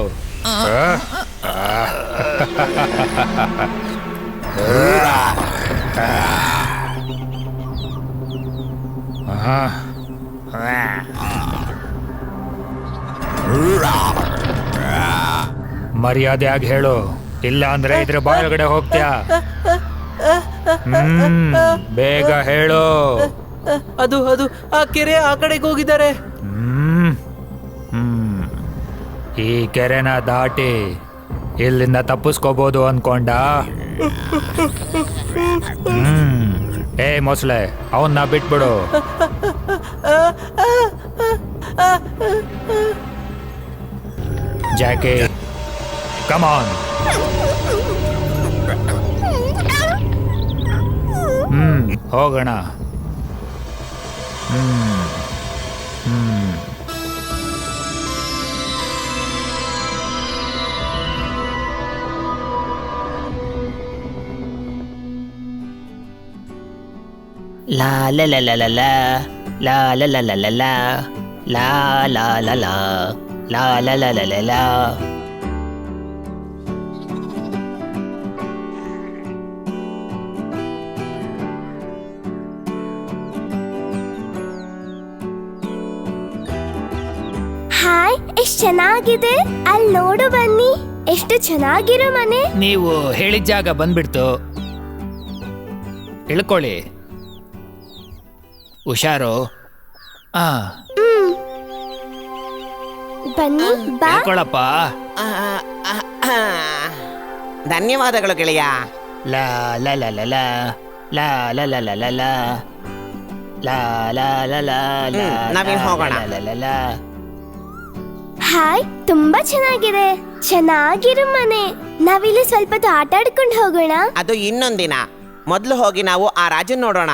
ಮರ್ಯಾದೆಯಾಗಿ ಹೇಳು, ಇಲ್ಲ ಅಂದ್ರೆ ಇದ್ರ ಬಾಯೊಳಗಡೆ ಹೋಗ್ತೀಯಾ? ಬೇಗ ಹೇಳು. ಅದು ಅದು ಆ ಕೆರೆ ಆ ಕಡೆಗೆ ಹೋಗಿದ್ದಾರೆ. ಈ ಕೆರೆನ ದಾಟಿ ಇಲ್ಲಿಂದ ತಪ್ಪಿಸ್ಕೋಬಹುದು ಅನ್ಕೊಂಡ? ಏ ಮೊಸಳೆ, ಅವನ್ನ ಬಿಟ್ಬಿಡು. Jackie, come on. ಹೋಗೋಣ. ಲಾ ಲ ಲ ಲ ಲ ಲಾ ಲಾ ಲ ಲ ಲ ಲ ಲಾ ಲಾ ಲಾ ಲ ಲಾ ಲಾ ಲ ಲ ಲ ಲ ಲಾ. ಎಷ್ಟ್ ಚೆನ್ನಾಗಿದೆ. ಅಲ್ಲಿ ನೋಡು ಬನ್ನಿ, ಎಷ್ಟು ಚೆನ್ನಾಗಿರೋ ಮನೆ. ನೀವು ಹೇಳಿದ ಜಾಗ ಬಂದ್ಬಿಡ್ತು. ಇಳ್ಕೊಳ್ಳಿ, ಹುಷಾರು. ಬನ್ನಿ ಬಾ. ಇಳ್ಕೊಳಪ್ಪ. ಆ, ಆ, ಆ. ಧನ್ಯವಾದಗಳು ಗೆಳೆಯ. ಲಾ ಲಾ ಲಾ ಲಾ ಲಾ ಲಾ ಲಾ ಲಾ ಲಾ ಲಾ ಲಾ ಲಾ ಲಾ ಲಾ ಲಾ ಲಾ ನಾವಿನ್ ಹೋಗೋಣ. ಲಾ ಲಾ ಲಾ. ಹಾಯ್, ತುಂಬಾ ಚೆನ್ನಾಗಿದೆ. ಚೆನ್ನಾಗಿರೋ ಮನೆ. ನಾವಿಲ್ಲಿ ಸ್ವಲ್ಪ ಹೊತ್ತು ಆಟ ಆಡ್ಕೊಂಡು ಹೋಗೋಣ. ಅದು ಇನ್ನೊಂದಿನ. ಮೊದಲು ಹೋಗಿ ನಾವು ಆ ರಾಜನ್ ನೋಡೋಣ.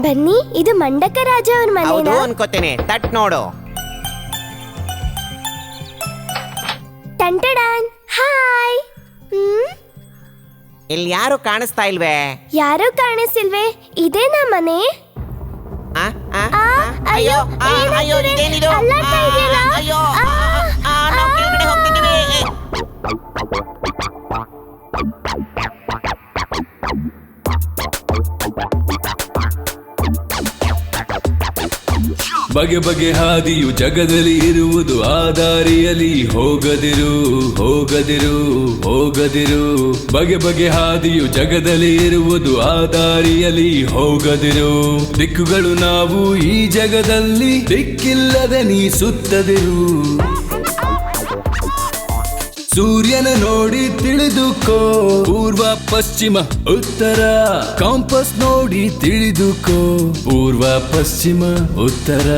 ಬನ್ನಿ, ಇದು ಮಂಡಕ ರಾಜ ಅವ್ರ ಹೌದು ಮನೆನಾ? ಅನ್ಕೋತೀನಿ. ತಟ್ ನೋಡು. ಟಂಟಡಾನ್. ಹಾಯ್. ಇಲ್ಲಿ ಯಾರು ಕಾಣಿಸ್ತಾ ಇಲ್ವೇ? ಯಾರೋ ಕಾಣಿಸ್ತಿಲ್ವೇ? ಇದೇನಾ ಮನೆ? ಆ, ಆ, ಆ, ಅಯ್ಯೋ, ಆ, ಅಯ್ಯೋ, ಏನಾಗ್ತಿದೆ? ಇದೇನಿದು? ಅಲ್ಲಾಡ್ತಾ ಇದೆಯಲ್ಲ? ಅಯ್ಯೋ, ಆ, ನಾವು ಕೆಳಗಡೆ ಹೋಗ್ತಿದ್ದೀವಿ. ಬಗೆ ಬಗೆ ಹಾದಿಯು ಜಗದಲ್ಲಿ ಇರುವುದು, ಆ ದಾರಿಯಲ್ಲಿ ಹೋಗದಿರು ಹೋಗದಿರು ಹೋಗದಿರು. ಬಗೆ ಬಗೆ ಹಾದಿಯು ಜಗದಲ್ಲಿ ಇರುವುದು, ಆ ದಾರಿಯಲ್ಲಿ ಹೋಗದಿರು. ದಿಕ್ಕುಗಳು ನಾವು ಈ ಜಗದಲ್ಲಿ, ದಿಕ್ಕಿಲ್ಲದೆ ನೀ ಸುತ್ತದಿರು. ಸೂರ್ಯನ ನೋಡಿ ತಿಳಿದುಕೋ, ಪೂರ್ವ ಪಶ್ಚಿಮ ಉತ್ತರ. ಕಾಂಪಸ್ ನೋಡಿ ತಿಳಿದುಕೋ, ಪೂರ್ವ ಪಶ್ಚಿಮ ಉತ್ತರ.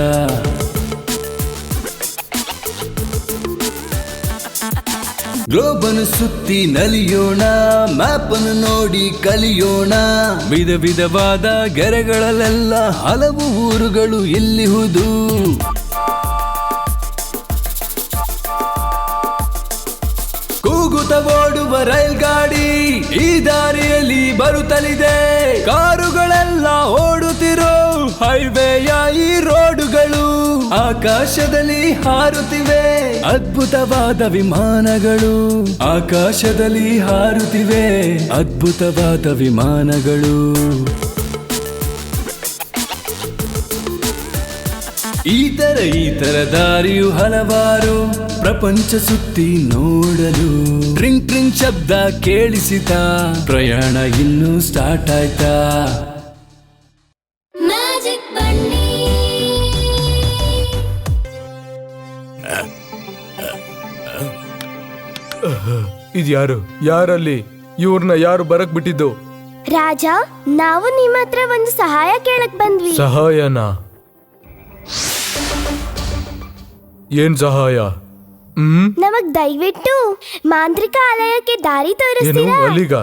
ಗ್ಲೋಬನ್ನು ಸುತ್ತಿ ನಲಿಯೋಣ, ಮ್ಯಾಪನ್ನು ನೋಡಿ ಕಲಿಯೋಣ. ವಿಧ ವಿಧವಾದ ಗೆರೆಗಳಲ್ಲೆಲ್ಲ ಹಲವು ಊರುಗಳು ಇಲ್ಲಿಹುದು. ಕೂಗುತ್ತ ಓಡುವ ರೈಲ್ ಗಾಡಿ ಈ ದಾರಿಯಲ್ಲಿ ಬರುತ್ತಲಿದೆ. ಕಾರುಗಳೆಲ್ಲ ಓಡುತ್ತಿರೋ ಹೈವೇಯ ಈ ರೋಡುಗಳು. ಆಕಾಶದಲ್ಲಿ ಹಾರುತ್ತಿವೆ ಅದ್ಭುತವಾದ ವಿಮಾನಗಳು. ಆಕಾಶದಲ್ಲಿ ಹಾರುತ್ತಿವೆ ಅದ್ಭುತವಾದ ವಿಮಾನಗಳು. ಈ ತರ ದಾರಿಯು ಹಲವಾರು, ಪ್ರಪಂಚ ಸುತ್ತಿ ನೋಡಲು. ಟ್ರಿಂಗ್ ಟ್ರಿಂಗ್ ಶಬ್ದ ಕೇಳಿಸಿತಾ, ಪ್ರಯಾಣ ಇನ್ನೂ ಸ್ಟಾರ್ಟ್ ಆಯ್ತಾ? ಮ್ಯಾಜಿಕ್ ಬನ್ನಿ. ಇದ್ಯಾರು? ಯಾರಲ್ಲಿ? ಇವ್ರನ್ನ ಯಾರು ಬರಕ್ ಬಿಟ್ಟಿದ್ದು? ರಾಜ, ನಾವು ನಿಮ್ಮ ಹತ್ರ ಒಂದು ಸಹಾಯ ಕೇಳಕ್ ಬಂದ್ವಿ. ಸಹಾಯನಾ? ಏನ್ ಸಹಾಯ? ನಮಗ್ ದಯವಿಟ್ಟು ಮಾಂತ್ರಿಕ ಆಲಯಕ್ಕೆ ದಾರಿ ಏನು ತೋರಿಸ್ತೀರಾ? ಅಲ್ಲಿಗ?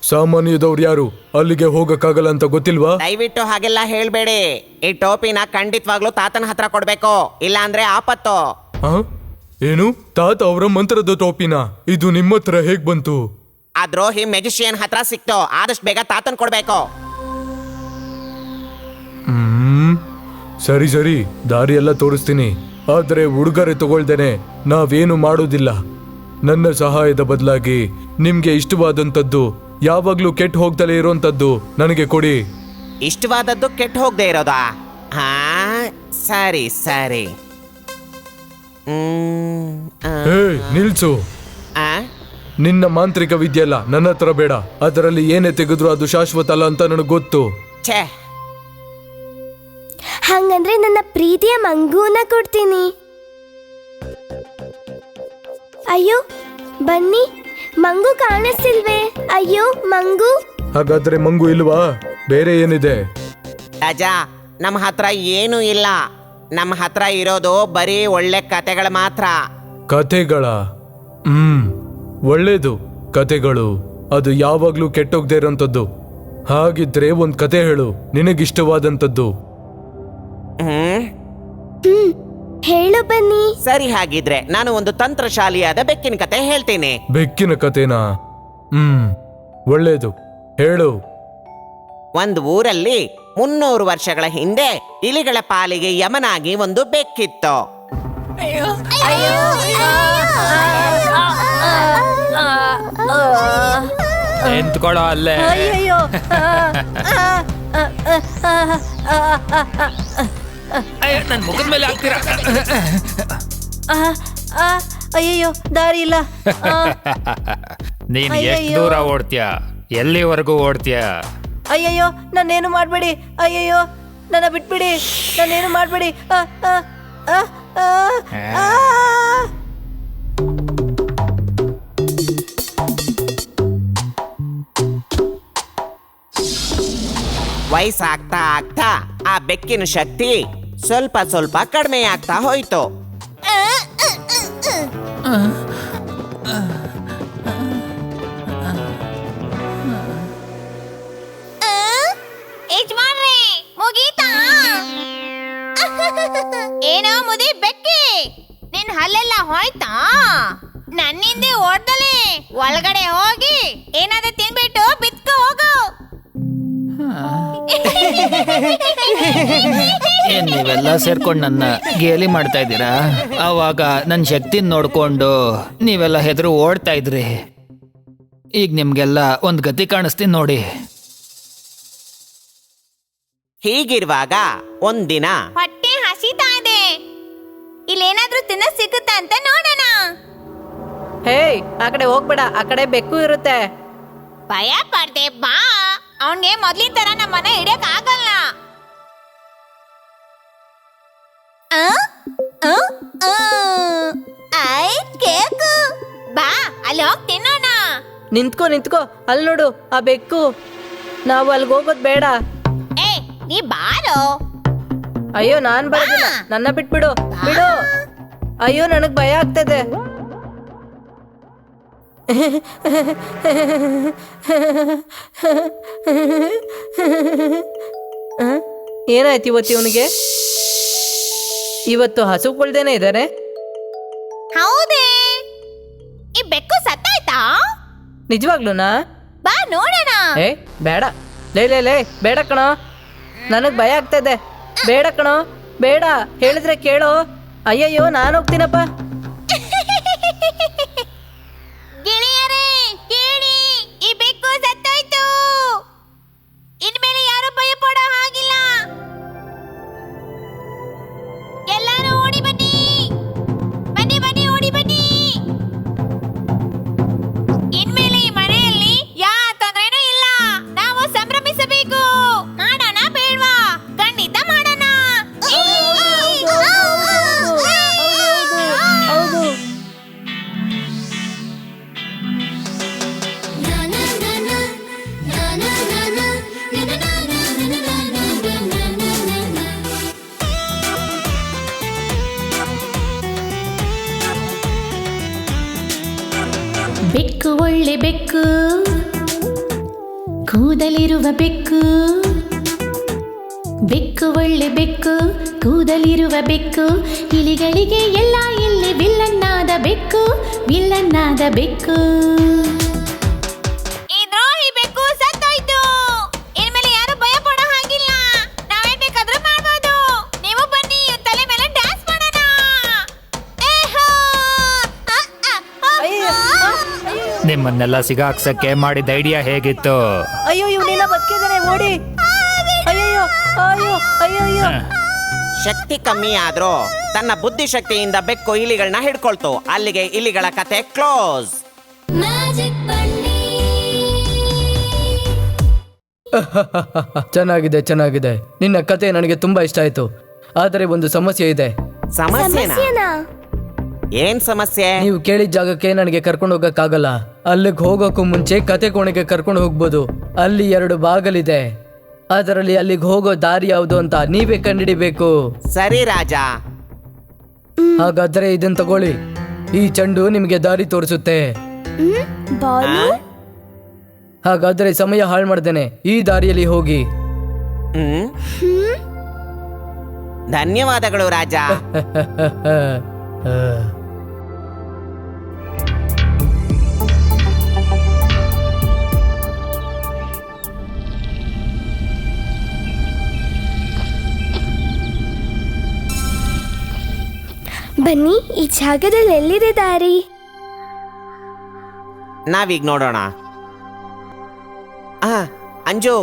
ಸಾಮಾನ್ಯದವ್ರು ಯಾರು ಅಲ್ಲಿಗೆ ಹೋಗಕ್ಕಾಗಲ್ಲ ಅಂತ ಗೊತ್ತಿಲ್ವಾ? ದಯವಿಟ್ಟು ಹಾಗೆಲ್ಲ ಹೇಳ್ಬೇಡಿ. ಈ ಟೋಪಿನ ಖಂಡಿತವಾಗ್ಲೂ ತಾತನ ಹತ್ರ ಕೊಡ್ಬೇಕು, ಇಲ್ಲ ಅಂದ್ರೆ ಆಪತ್ತು. ಆ? ಏನು? ತಾತ ಅವರ ಮಂತ್ರದ ಟೋಪಿನ? ಇದು ನಿಮ್ಮ ಹತ್ರ ಹೇಗ್ ಬಂತು? ಆ ದ್ರೋಹಿ ಮೆಜಿಷಿಯನ್ ಹತ್ರ ಸಿಕ್ತು. ಆದಷ್ಟು ಬೇಗ ತಾತನ್ ಕೊಡ್ಬೇಕು. ಸರಿ ಸರಿ, ದಾರಿ ಎಲ್ಲ ತೋರಿಸ್ತೀನಿ. ಆದ್ರೆ ಉಡುಗೊರೆ ತಗೊಳ್ದೇನೆ ನಾವೇನು ಮಾಡೋದಿಲ್ಲ. ನನ್ನ ಸಹಾಯದ ಬದಲಾಗಿ ನಿಮ್ಗೆ ಇಷ್ಟವಾದಂಥದ್ದು, ಯಾವಾಗ್ಲೂ ಕೆಟ್ಟ ಹೋಗ್ದಲೇ ಇರೋಂಥದ್ದು ನನಗೆ ಕೊಡಿ. ಇಷ್ಟವಾದದ್ದು ಕೆಟ್ಟ ಹೋಗದೆ ಇರೋದಾ? ಹಾ, ಸರಿ ಸರಿ. ಹೇ, ನಿಲ್ಸು. ಆ? ನಿನ್ನ ಮಾಂತ್ರಿಕ ವಿದ್ಯೆ ಅಲ್ಲ, ನನ್ನ ಹತ್ರ ಬೇಡ. ಅದರಲ್ಲಿ ಏನೇ ತೆಗೆದ್ರು ಅದು ಶಾಶ್ವತ ಅಲ್ಲ ಅಂತ ನನಗೆ ಗೊತ್ತು. ಛೇ, ಹಂಗಂದ್ರೆ ನನ್ನ ಪ್ರೀತಿಯ ಮಂಗೂನ ಕೊಡ್ತೀನಿ. ಅಯ್ಯೋ, ಬನ್ನಿ. ಮಂಗು ಕಾಣಿಸ್ತಿಲ್ವೇ? ಅಯ್ಯೋ, ಮಂಗು. ಹಾಗಾದ್ರೆ ಮಂಗು ಇಲ್ವಾ? ಬೇರೆ ಏನಿದೆ? ರಾಜ, ನಮ್ಮ ಹತ್ರ ಏನೂ ಇಲ್ಲ. ನಮ್ಮ ಹತ್ರ ಇರೋದು ಬರೀ ಒಳ್ಳೆ ಕತೆಗಳು ಮಾತ್ರ. ಕತೆಗಳ? ಒಳ್ಳೇದು. ಕತೆಗಳು ಅದು ಯಾವಾಗ್ಲೂ ಕೆಟ್ಟೋಗ್ದೇ ಇರೋಂಥದ್ದು. ಹಾಗಿದ್ರೆ ಒಂದ್ ಕತೆ ಹೇಳು, ನಿನಗಿಷ್ಟವಾದಂಥದ್ದು. ಹೇಳು ಬನ್ನಿ. ಸರಿ, ಹಾಗಿದ್ರೆ ನಾನು ಒಂದು ತಂತ್ರಶಾಲಿಯಾದ ಬೆಕ್ಕಿನ ಕತೆ ಹೇಳ್ತೀನಿ. ಬೆಕ್ಕಿನ ಕತೆನಾ? ಒಳ್ಳೇದು, ಹೇಳು. ಒಂದು ಊರಲ್ಲಿ 300 ವರ್ಷಗಳ ಹಿಂದೆ ಇಲಿಗಳ ಪಾಲಿಗೆ ಯಮನಾಗಿ ಒಂದು ಬೆಕ್ಕಿತ್ತು. ನಿಂತ್ಕೊಳ್ಳೋ ಅಲ್ಲೇ. ನನ್ನ ಮುಖದ ಮೇಲೆ ಹಾಕ್ತೀರಾ? ಅಯ್ಯಯ್ಯೋ ದಾರಿ ಇಲ್ಲ. ನೀನ್ ಎಷ್ಟು ಅಯ್ಯಯ್ಯೋ. ದೂರ ಓಡ್ತೀಯ? ಎಲ್ಲಿವರೆಗೂ ಓಡ್ತೀಯ? ಅಯ್ಯಯ್ಯೋ ನನ್ನೇನು ಮಾಡ್ಬೇಡಿ. ಅಯ್ಯಯ್ಯೋ ನನ್ನ ಬಿಟ್ಬಿಡಿ. ನನ್ನೇನು ಮಾಡ್ಬೇಡಿ. ವಯಸ್ಸಾಗ್ತಾ ಆಗ್ತಾ ಆ ಬೆಕ್ಕಿನ ಶಕ್ತಿ ಸ್ವಲ್ಪ ಸ್ವಲ್ಪ ಕಡಿಮೆ ಆಗ್ತಾ ಹೋಯ್ತು. ಯಜಮಾನ್ರೆ ಮುಗೀತಾ? ಏನೋ ಮುದಿ ಬೆಕ್ಕಿ, ನಿನ್ ಹಲ್ಲೆಲ್ಲ ಹೋಯ್ತಾ? ನನ್ನಿಂದೆ ಓಡ್ದಲೆ ಒಳಗಡೆ ಹೋಗಿ ಏನಾದ್ರೂ ತಿನ್ಬಿಟ್ಟು ಬಿತ್ಕೊ ಹೋಗು. ಏನ್ ನೀವೆಲ್ಲ ಸೇರ್ಕೊಂಡು ನನ್ನ ಗೇಲಿ ಮಾಡ್ತಾ ಇದ್ದೀರಾ? ಆವಾಗ ನನ್ನ ಶಕ್ತಿನ ನೋಡ್ಕೊಂಡು ನೀವೆಲ್ಲ ಹೆದರು ಓಡ್ತಾ ಇದ್ರಿ. ಈಗ ನಿಮ್ಗೆಲ್ಲ ಒಂದ್ ಗತಿ ಕಾಣಿಸ್ತೀನಿ ನೋಡಿ. ಹೀಗಿರುವಾಗ ಒಂದಿನ ಹೊಟ್ಟೆ ಹಸಿತಾ ಇದೆ, ಇಲ್ಲೇನಾದ್ರೂ ತಿನ್ನ ಸಿಗುತ್ತಾ ಅಂತ ನೋಡೋಣ. ಹೇಯ್ ಆ ಕಡೆ ಹೋಗ್ಬೇಡ, ಆ ಕಡೆ ಬೆಕ್ಕು ಇರುತ್ತೆ. ಭಯ ಪಡ್ದೆ ಬಾ, ಅವನ್ಗೆ ಮೊದ್ಲಿನ ತರ ನಮ್ಮನ್ನ ಹಿಡಿಯಕ್ ಆಗಲ್ಲ. ಕೇಕು ಬಾ, ಅಲ್ಲಿ ಹೋಗಿ ತಿನ್ನೋಣ. ನಿಂತ್ಕೋ ಅಲ್ಲಿ ನೋಡು ಆ ಬೆಕ್ಕು. ನಾವು ಅಲ್ಲಿಗೆ ಹೋಗೋದ್ ಬೇಡ. ಏ ನೀ ಬಾರೋ. ಅಯ್ಯೋ ನಾನ್ ಬರೋದಿಲ್ಲ, ನನ್ನ ಬಿಟ್ಬಿಡು. ಬಿಡು. ಅಯ್ಯೋ ನನಗ್ ಭಯ ಆಗ್ತದೆ. ಏನಾಯ್ತು ಇವತ್ತು ಇವನಿಗೆ? ಇವತ್ತು ಹಸುಗಳ್ದೇನೆ ಇದಾರೆ. ಹೌದೇ, ಈ ಬೆಕ್ಕು ಸತ್ತಾಯ್ತಾ? ನಿಜವಾಗ್ಲೂನಾ? ಬಾ ನೋಡೋಣ. ಏ ಬೇಡ, ಲೇ ಬೇಡ ಕಣೋ, ನನಗ್ ಭಯ ಆಗ್ತದೆ. ಬೇಡ ಕಣೋ, ಬೇಡ. ಹೇಳಿದ್ರೆ ಕೇಳೋ. ಅಯ್ಯಯ್ಯೋ ನಾನು ಹೋಗ್ತೀನಪ್ಪ. ಗೆಳೆಯರೇ ಕೇಳಿ, ಈ ಬೆಕ್ಕು ಸತ್ತಾಯ್ತು. ಇನ್ಮೇಲೆ ಯಾರು ಭಯ ಪಡೋ ಹಾಗಿಲ್ಲ. ಎಲ್ಲರೂ ಓಡಿ ಬನ್ನಿ, ಬನ್ನಿ ಬನ್ನಿ ಓಡಿ ಬನ್ನಿ. ಇನ್ಮೇಲೆ ಈ ಮನೆಯಲ್ಲಿ ಯಾವ ತೊಂದರೆನೂ ಇಲ್ಲ. ನಾವು ಸಂಭ್ರಮಿಸಬೇಕು. ಮಾಡೋಣ ಬೇಡ್ವಾ? ಖಂಡಿತ ಮಾಡೋಣ. ಹೌದು. ಬೆಕ್ಕು ಒಳ್ಳೆ ಬೆಕ್ಕು, ಕೂದಲಿರುವ ಬೆಕ್ಕು. ಬೆಕ್ಕು ಒಳ್ಳೆ ಬೆಕ್ಕು, ಕೂದಲಿರುವ ಬೆಕ್ಕು. ಇಲಿಗಳಿಗೆ ಎಲ್ಲ ಇಲ್ಲಿ ವಿಲ್ಲನ್ನಾದ ಬೆಕ್ಕು, ವಿಲ್ಲನ್ನಾದ ಬೆಕ್ಕು. ಈ ದ್ರೋಹಿ ಬೆಕ್ಕು ಸತ್ತೋಯ್ತು. ಇನ್ಮೇಲೆ ಯಾರು ಭಯ ಪಡೋ ಹಾಗಿಲ್ಲ. ನಾವೇ ಬೇಕಾದ್ರೂ ಮಾಡ್ಬೋದು. ನೀವು ಬನ್ನಿ, ತಲೆ ಮೇಲೆ ಡ್ಯಾನ್ಸ್ ಮಾಡೋಣ. ನಿಮ್ಮನ್ನೆಲ್ಲ ಸಿಗಾಕ್ಸಕ್ಕೆ ಮಾಡಿದ ಐಡಿಯಾ ಹೇಗಿತ್ತು? ಅಯ್ಯೋ ಇವನೇನ ಬದುಕಿದಾನೆ, ಓಡಿ. ಅಯ್ಯಯ್ಯೋ ಅಯ್ಯೋ ಅಯ್ಯಯ್ಯೋ. ಶಕ್ತಿ ಕಮ್ಮಿ ಆದ್ರೂ ತನ್ನ ಬುದ್ಧಿಶಕ್ತಿಯಿಂದ ಬೆಕ್ಕು ಇಲಿಗಳನ್ನ ಹಿಡ್ಕೊಳ್ತು. ಅಲ್ಲಿಗೆ ಇಲಿಗಳ ಕತೆ ಕ್ಲೋಸ್. ಚೆನ್ನಾಗಿದೆ. ನಿನ್ನ ಕತೆ ನನಗೆ ತುಂಬಾ ಇಷ್ಟ ಆಯ್ತು. ಆದರೆ ಒಂದು ಸಮಸ್ಯೆ ಇದೆ. ಸಮಸ್ಯೆನಾ? ಏನ್ ಸಮಸ್ಯೆ? ನೀವು ಕೇಳಿದ ಜಾಗಕ್ಕೆ ನನಗೆ ಕರ್ಕೊಂಡು ಹೋಗಕ್ಕಾಗಲ್ಲ. ಅಲ್ಲಿಗೆ ಹೋಗೋಕ್ಕೂ ಮುಂಚೆ ಕತೆ ಕೋಣೆಗೆ ಕರ್ಕೊಂಡು ಹೋಗ್ಬೋದು. ಅಲ್ಲಿ 2 ಬಾಗಲಿದೆ. ಅದರಲ್ಲಿ ಅಲ್ಲಿಗೆ ಹೋಗೋ ದಾರಿ ಯಾವುದು ಅಂತ ನೀವೇ ಕಂಡಿಡಿಬೇಕು. ಸರಿ ರಾಜ. ಹಾಗಾದ್ರೆ ಇದನ್ನ ತಗೊಳ್ಳಿ. ಈ ಚೆಂಡು ನಿಮಗೆ ದಾರಿ ತೋರಿಸುತ್ತೆ. ಬಾಲು ಹಾಗಾದ್ರೆ ಸಮಯ ಹಾಳು ಮಾಡ್ದೇನೆ ಈ ದಾರಿಯಲ್ಲಿ ಹೋಗಿ. ಧನ್ಯವಾದಗಳು ರಾಜ. ಬನ್ನಿ, ಈ ಜಾಗದಲ್ಲಿ ಎಲ್ಲಿದೆ ದಾರಿ? ನಾವೀಗ ನೋಡೋಣ. ಅಂಜು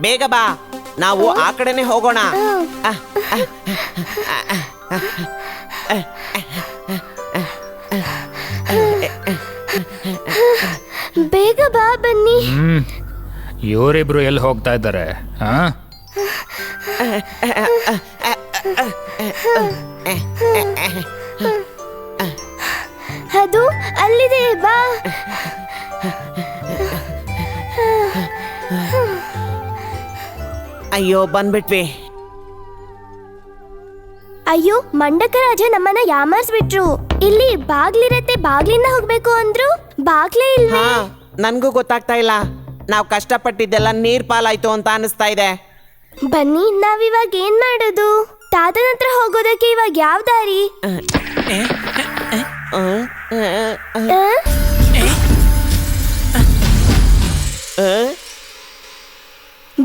ಬೇಗ ಬಾ, ನಾವು ಆ ಕಡೆನೆ ಹೋಗೋಣ. ಬೇಗ ಬಾ ಬನ್ನಿ. ಇವರಿಬ್ರು ಎಲ್ಲಿ ಹೋಗ್ತಾ ಇದ್ದಾರೆ? ಹಾ, ಅದು ಅಲ್ಲಿದೆ, ಬಾ. ಅಯ್ಯೋ ಬಂದ್ಬಿಟ್ವಿ. ಅಯ್ಯೋ, ಮಂಡಕ ರಾಜ ನಮ್ಮನ್ನ ಯಾಮಾರ್ಸ್ಬಿಟ್ರು. ಇಲ್ಲಿ ಬಾಗ್ಲಿರತ್ತೆ, ಬಾಗ್ಲಿಂದ ಹೋಗ್ಬೇಕು ಅಂದ್ರು, ಬಾಗ್ಲೇ ಇಲ್ವೇ? ಹಾ, ನನ್ಗೂ ಗೊತ್ತಾಗ್ತಾ ಇಲ್ಲ. ನಾವು ಕಷ್ಟಪಟ್ಟಿದ್ದೆಲ್ಲ ನೀರ್ ಪಾಲಾಯ್ತು ಅಂತ ಅನಿಸ್ತಾ ಇದೆ. ಬನ್ನಿ, ನಾವಿವಾಗ ಏನ್ ಮಾಡೋದು? ತಾತನ ಹತ್ರ ಹೋಗೋದಕ್ಕೆ ಇವಾಗ ಯಾವ ದಾರಿ?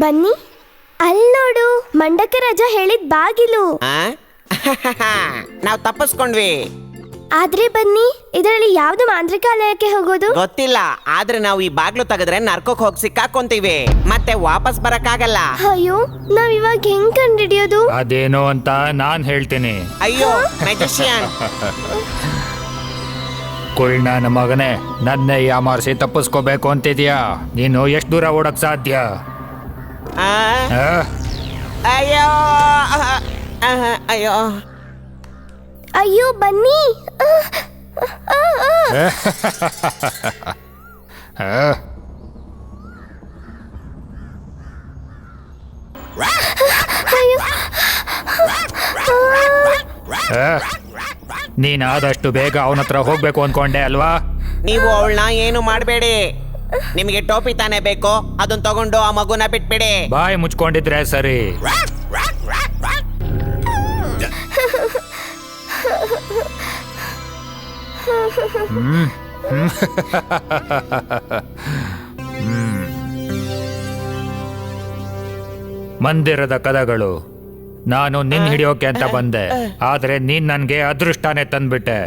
ಬನ್ನಿ, ಅಲ್ಲಿ ನೋಡು, ಮಂಡಕ ರಾಜ ಹೇಳಿದ್ ಬಾಗಿಲು. ನಾವು ತಪ್ಪಿಸ್ಕೊಂಡ್ವಿ. ಆದ್ರೆ ಬನ್ನಿ, ಇದರಲ್ಲಿ ಯಾವ್ದು ಮಾಂತ್ರಿಕಾಲಯಕ್ಕೆ ಹೋಗೋದು? ಗೊತ್ತಿಲ್ಲ, ಆದ್ರೆ ನಾವು ಈ ಬಾಗ್ಲು ತೆಗೆದ್ರೆ ನರ್ಕಕ್ ಹೋಗಿ ಸಿಕ್ಕಾಕೊಂತೀವಿ, ಮತ್ತೆ ವಾಪಸ್ ಬರಕ್ಕಾಗಲ್ಲ. ಅಯ್ಯೋ, ನಾವ್ ಇವಾಗ ಹೆಂಗ್ ಕಂಡಿಡಿಯೋದು? ಅದೇನೋ ಅಂತ ನಾನ್ ಹೇಳ್ತೀನಿ. ಅಯ್ಯೋ ಮ್ಯಾಜಿಷಿಯನ್. ಕುಳ್ಳ ಮಗನೇ, ನನ್ನೇ ಯಾಮಾರಿಸಿ ತಪ್ಪಿಸ್ಕೋಬೇಕು ಅಂತಿದ್ಯಾ? ನೀನು ಎಷ್ಟು ದೂರ ಓಡಕ್ ಸಾಧ್ಯ? ಆ? ಆ? ಅಯ್ಯೋ ಅಯ್ಯೋ ಅಯ್ಯೋ ಬನ್ನಿ. ಆ? ನೀನ್ ಆದಷ್ಟು ಬೇಗ ಅವನ ಹತ್ರ ಹೋಗ್ಬೇಕು ಅನ್ಕೊಂಡೆ ಅಲ್ವಾ? ನೀವು ಅವಳನ್ನ ಏನು ಮಾಡಬೇಡಿ. ನಿಮಗೆ ಟೋಪಿ ತಾನೇ ಬೇಕು, ಅದನ್ನ ತಗೊಂಡು ಆ ಮಗುನ ಬಿಟ್ಬಿಡಿ. ಬಾಯಿ ಮುಚ್ಕೊಂಡಿದ್ರೆ ಸರಿ. ಮಂದಿರದ ಕದಗಳು. ನಾನು ನಿನ್ ಹಿಡಿಯೋಕೆ ಅಂತ ಬಂದೆ, ಆದ್ರೆ ನೀನ್ ನನ್ಗೆ ಅದೃಷ್ಟನೇ ತಂದ್ಬಿಟ್ಟೆ.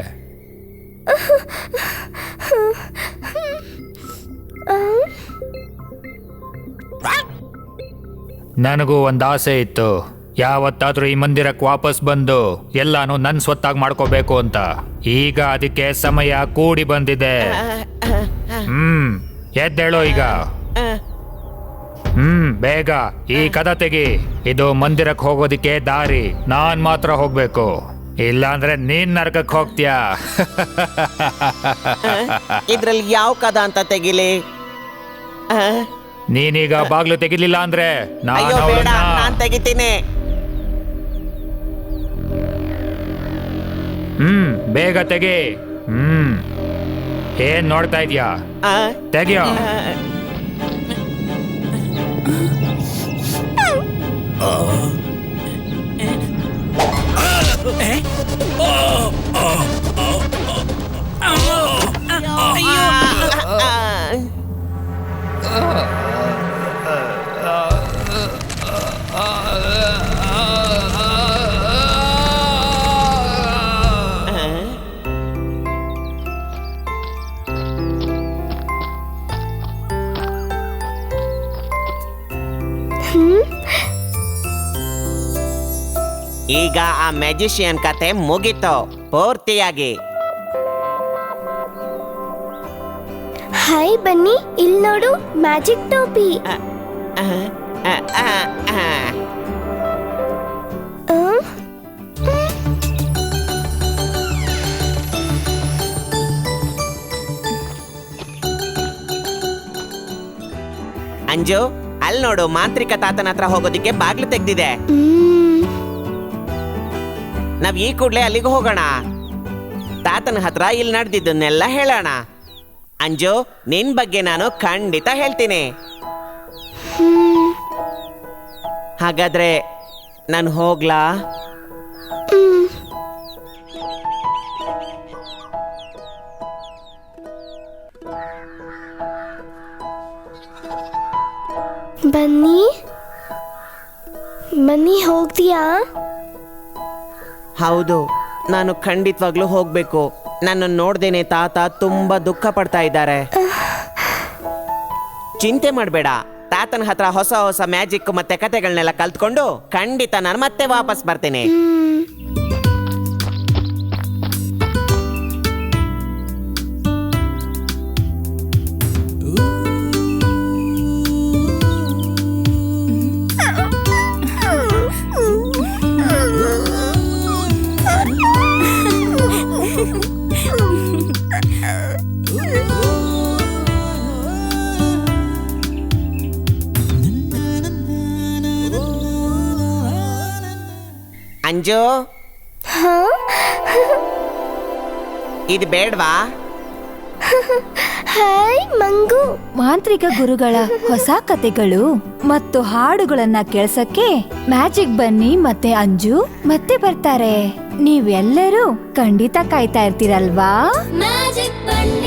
ನನಗೂ ಒಂದು ಆಸೆ ಇತ್ತು, ಯಾವತ್ತಾದ್ರೂ ಈ ಮಂದಿರಕ್ಕೆ ವಾಪಸ್ ಬಂದು ಎಲ್ಲಾನು ನನ್ ಸ್ವತ್ತಾಗಿ ಮಾಡ್ಕೋಬೇಕು ಅಂತ. ಈಗ ಅದಕ್ಕೆ ಸಮಯ ಕೂಡಿ ಬಂದಿದೆ. ಎದ್ದೇಳೋ ಈಗ. ಬೇಗ ಈ ಕದ ತೆಗಿ. ಇದು ಮಂದಿರಕ್ಕೆ ಹೋಗೋದಿಕ್ಕೆ ದಾರಿ. ನಾನ್ ಮಾತ್ರ ಹೋಗ್ಬೇಕು, ಇಲ್ಲಾಂದ್ರೆ ನೀನ್ ನರಕಕ್ಕೆ ಹೋಗ್ತೀಯಾ. ಇದ್ರಲ್ಲಿ ಯಾವ ಕದ ಅಂತ ತೆಗಿಲಿ? ನೀನೀಗ ಬಾಗ್ಲು ತೆಗಿಲಿಲ್ಲ ಅಂದ್ರೆ ಅಯ್ಯೋ ಬೇಡ, ನಾನ್ ತೆಗಿತೀನಿ. ಬೇಗ ತೆಗಿ. ಏನ್ ನೋಡ್ತಾ ಇದ್ಯಾ? ತೆಗಿಯೋ. ಈಗ ಆ ಮ್ಯಾಜಿಷಿಯನ್ ಕತೆ ಮುಗೀತು ಪೂರ್ತಿಯಾಗಿ. ಹಾಯ್ ಬನ್ನಿ, ಇಲ್ಲಿ ನೋಡು, ಮ್ಯಾಜಿಕ್ ಟೋಪಿ. ಅಂಜು, ಅಲ್ಲಿ ನೋಡು, ಮಾಂತ್ರಿಕ ತಾತನ ಹತ್ರ ಹೋಗೋದಿಕ್ಕೆ ಬಾಗ್ಲು ತೆಗ್ದಿದೆ. ನಾವ್ ಈ ಕೂಡ್ಲೆ ಅಲ್ಲಿಗೆ ಹೋಗೋಣ. ತಾತನ ಹತ್ರ ಇಲ್ಲಿ ನಡೆದಿದ್ದನ್ನೆಲ್ಲ ಹೇಳೋಣ. ಅಂಜು, ನಿನ್ ಬಗ್ಗೆ ನಾನು ಖಂಡಿತ ಹೇಳ್ತೀನಿ. ಹಾಗಾದ್ರೆ ನಾನು ಹೋಗ್ಲಾ? ಬನ್ನಿ ಬನ್ನಿ, ಹೋಗ್ತೀಯಾ? ಹೌದು, ನಾನು ಖಂಡಿತವಾಗ್ಲೂ ಹೋಗ್ಬೇಕು. ನನ್ನ ನೋಡ್ದೇನೆ ತಾತ ತುಂಬಾ ದುಃಖ ಪಡ್ತಾ ಇದ್ದಾರೆ. ಚಿಂತೆ ಮಾಡಬೇಡ, ತಾತನ ಹತ್ರ ಹೊಸ ಹೊಸ ಮ್ಯಾಜಿಕ್ ಮತ್ತೆ ಕತೆಗಳನ್ನೆಲ್ಲ ಕಲ್ತ್ಕೊಂಡು ಖಂಡಿತ ನಾನು ಮತ್ತೆ ವಾಪಸ್ ಬರ್ತೀನಿ. ಅಂಜು, ಇದು ಬೇಡ್ವಾ? ಹಾಯ್ ಮಂಗು. ಮಾಂತ್ರಿಕ ಗುರುಗಳ ಹೊಸ ಕತೆಗಳು ಮತ್ತು ಹಾಡುಗಳನ್ನ ಕೇಳ್ಸಕ್ಕೆ ಮ್ಯಾಜಿಕ್ ಬನ್ನಿ ಮತ್ತೆ ಅಂಜು ಮತ್ತೆ ಬರ್ತಾರೆ. ನೀವೆಲ್ಲರೂ ಖಂಡಿತ ಕಾಯ್ತಾ ಇರ್ತೀರಲ್ವಾ? ಮ್ಯಾಜಿಕ್ ಬನ್ನಿ.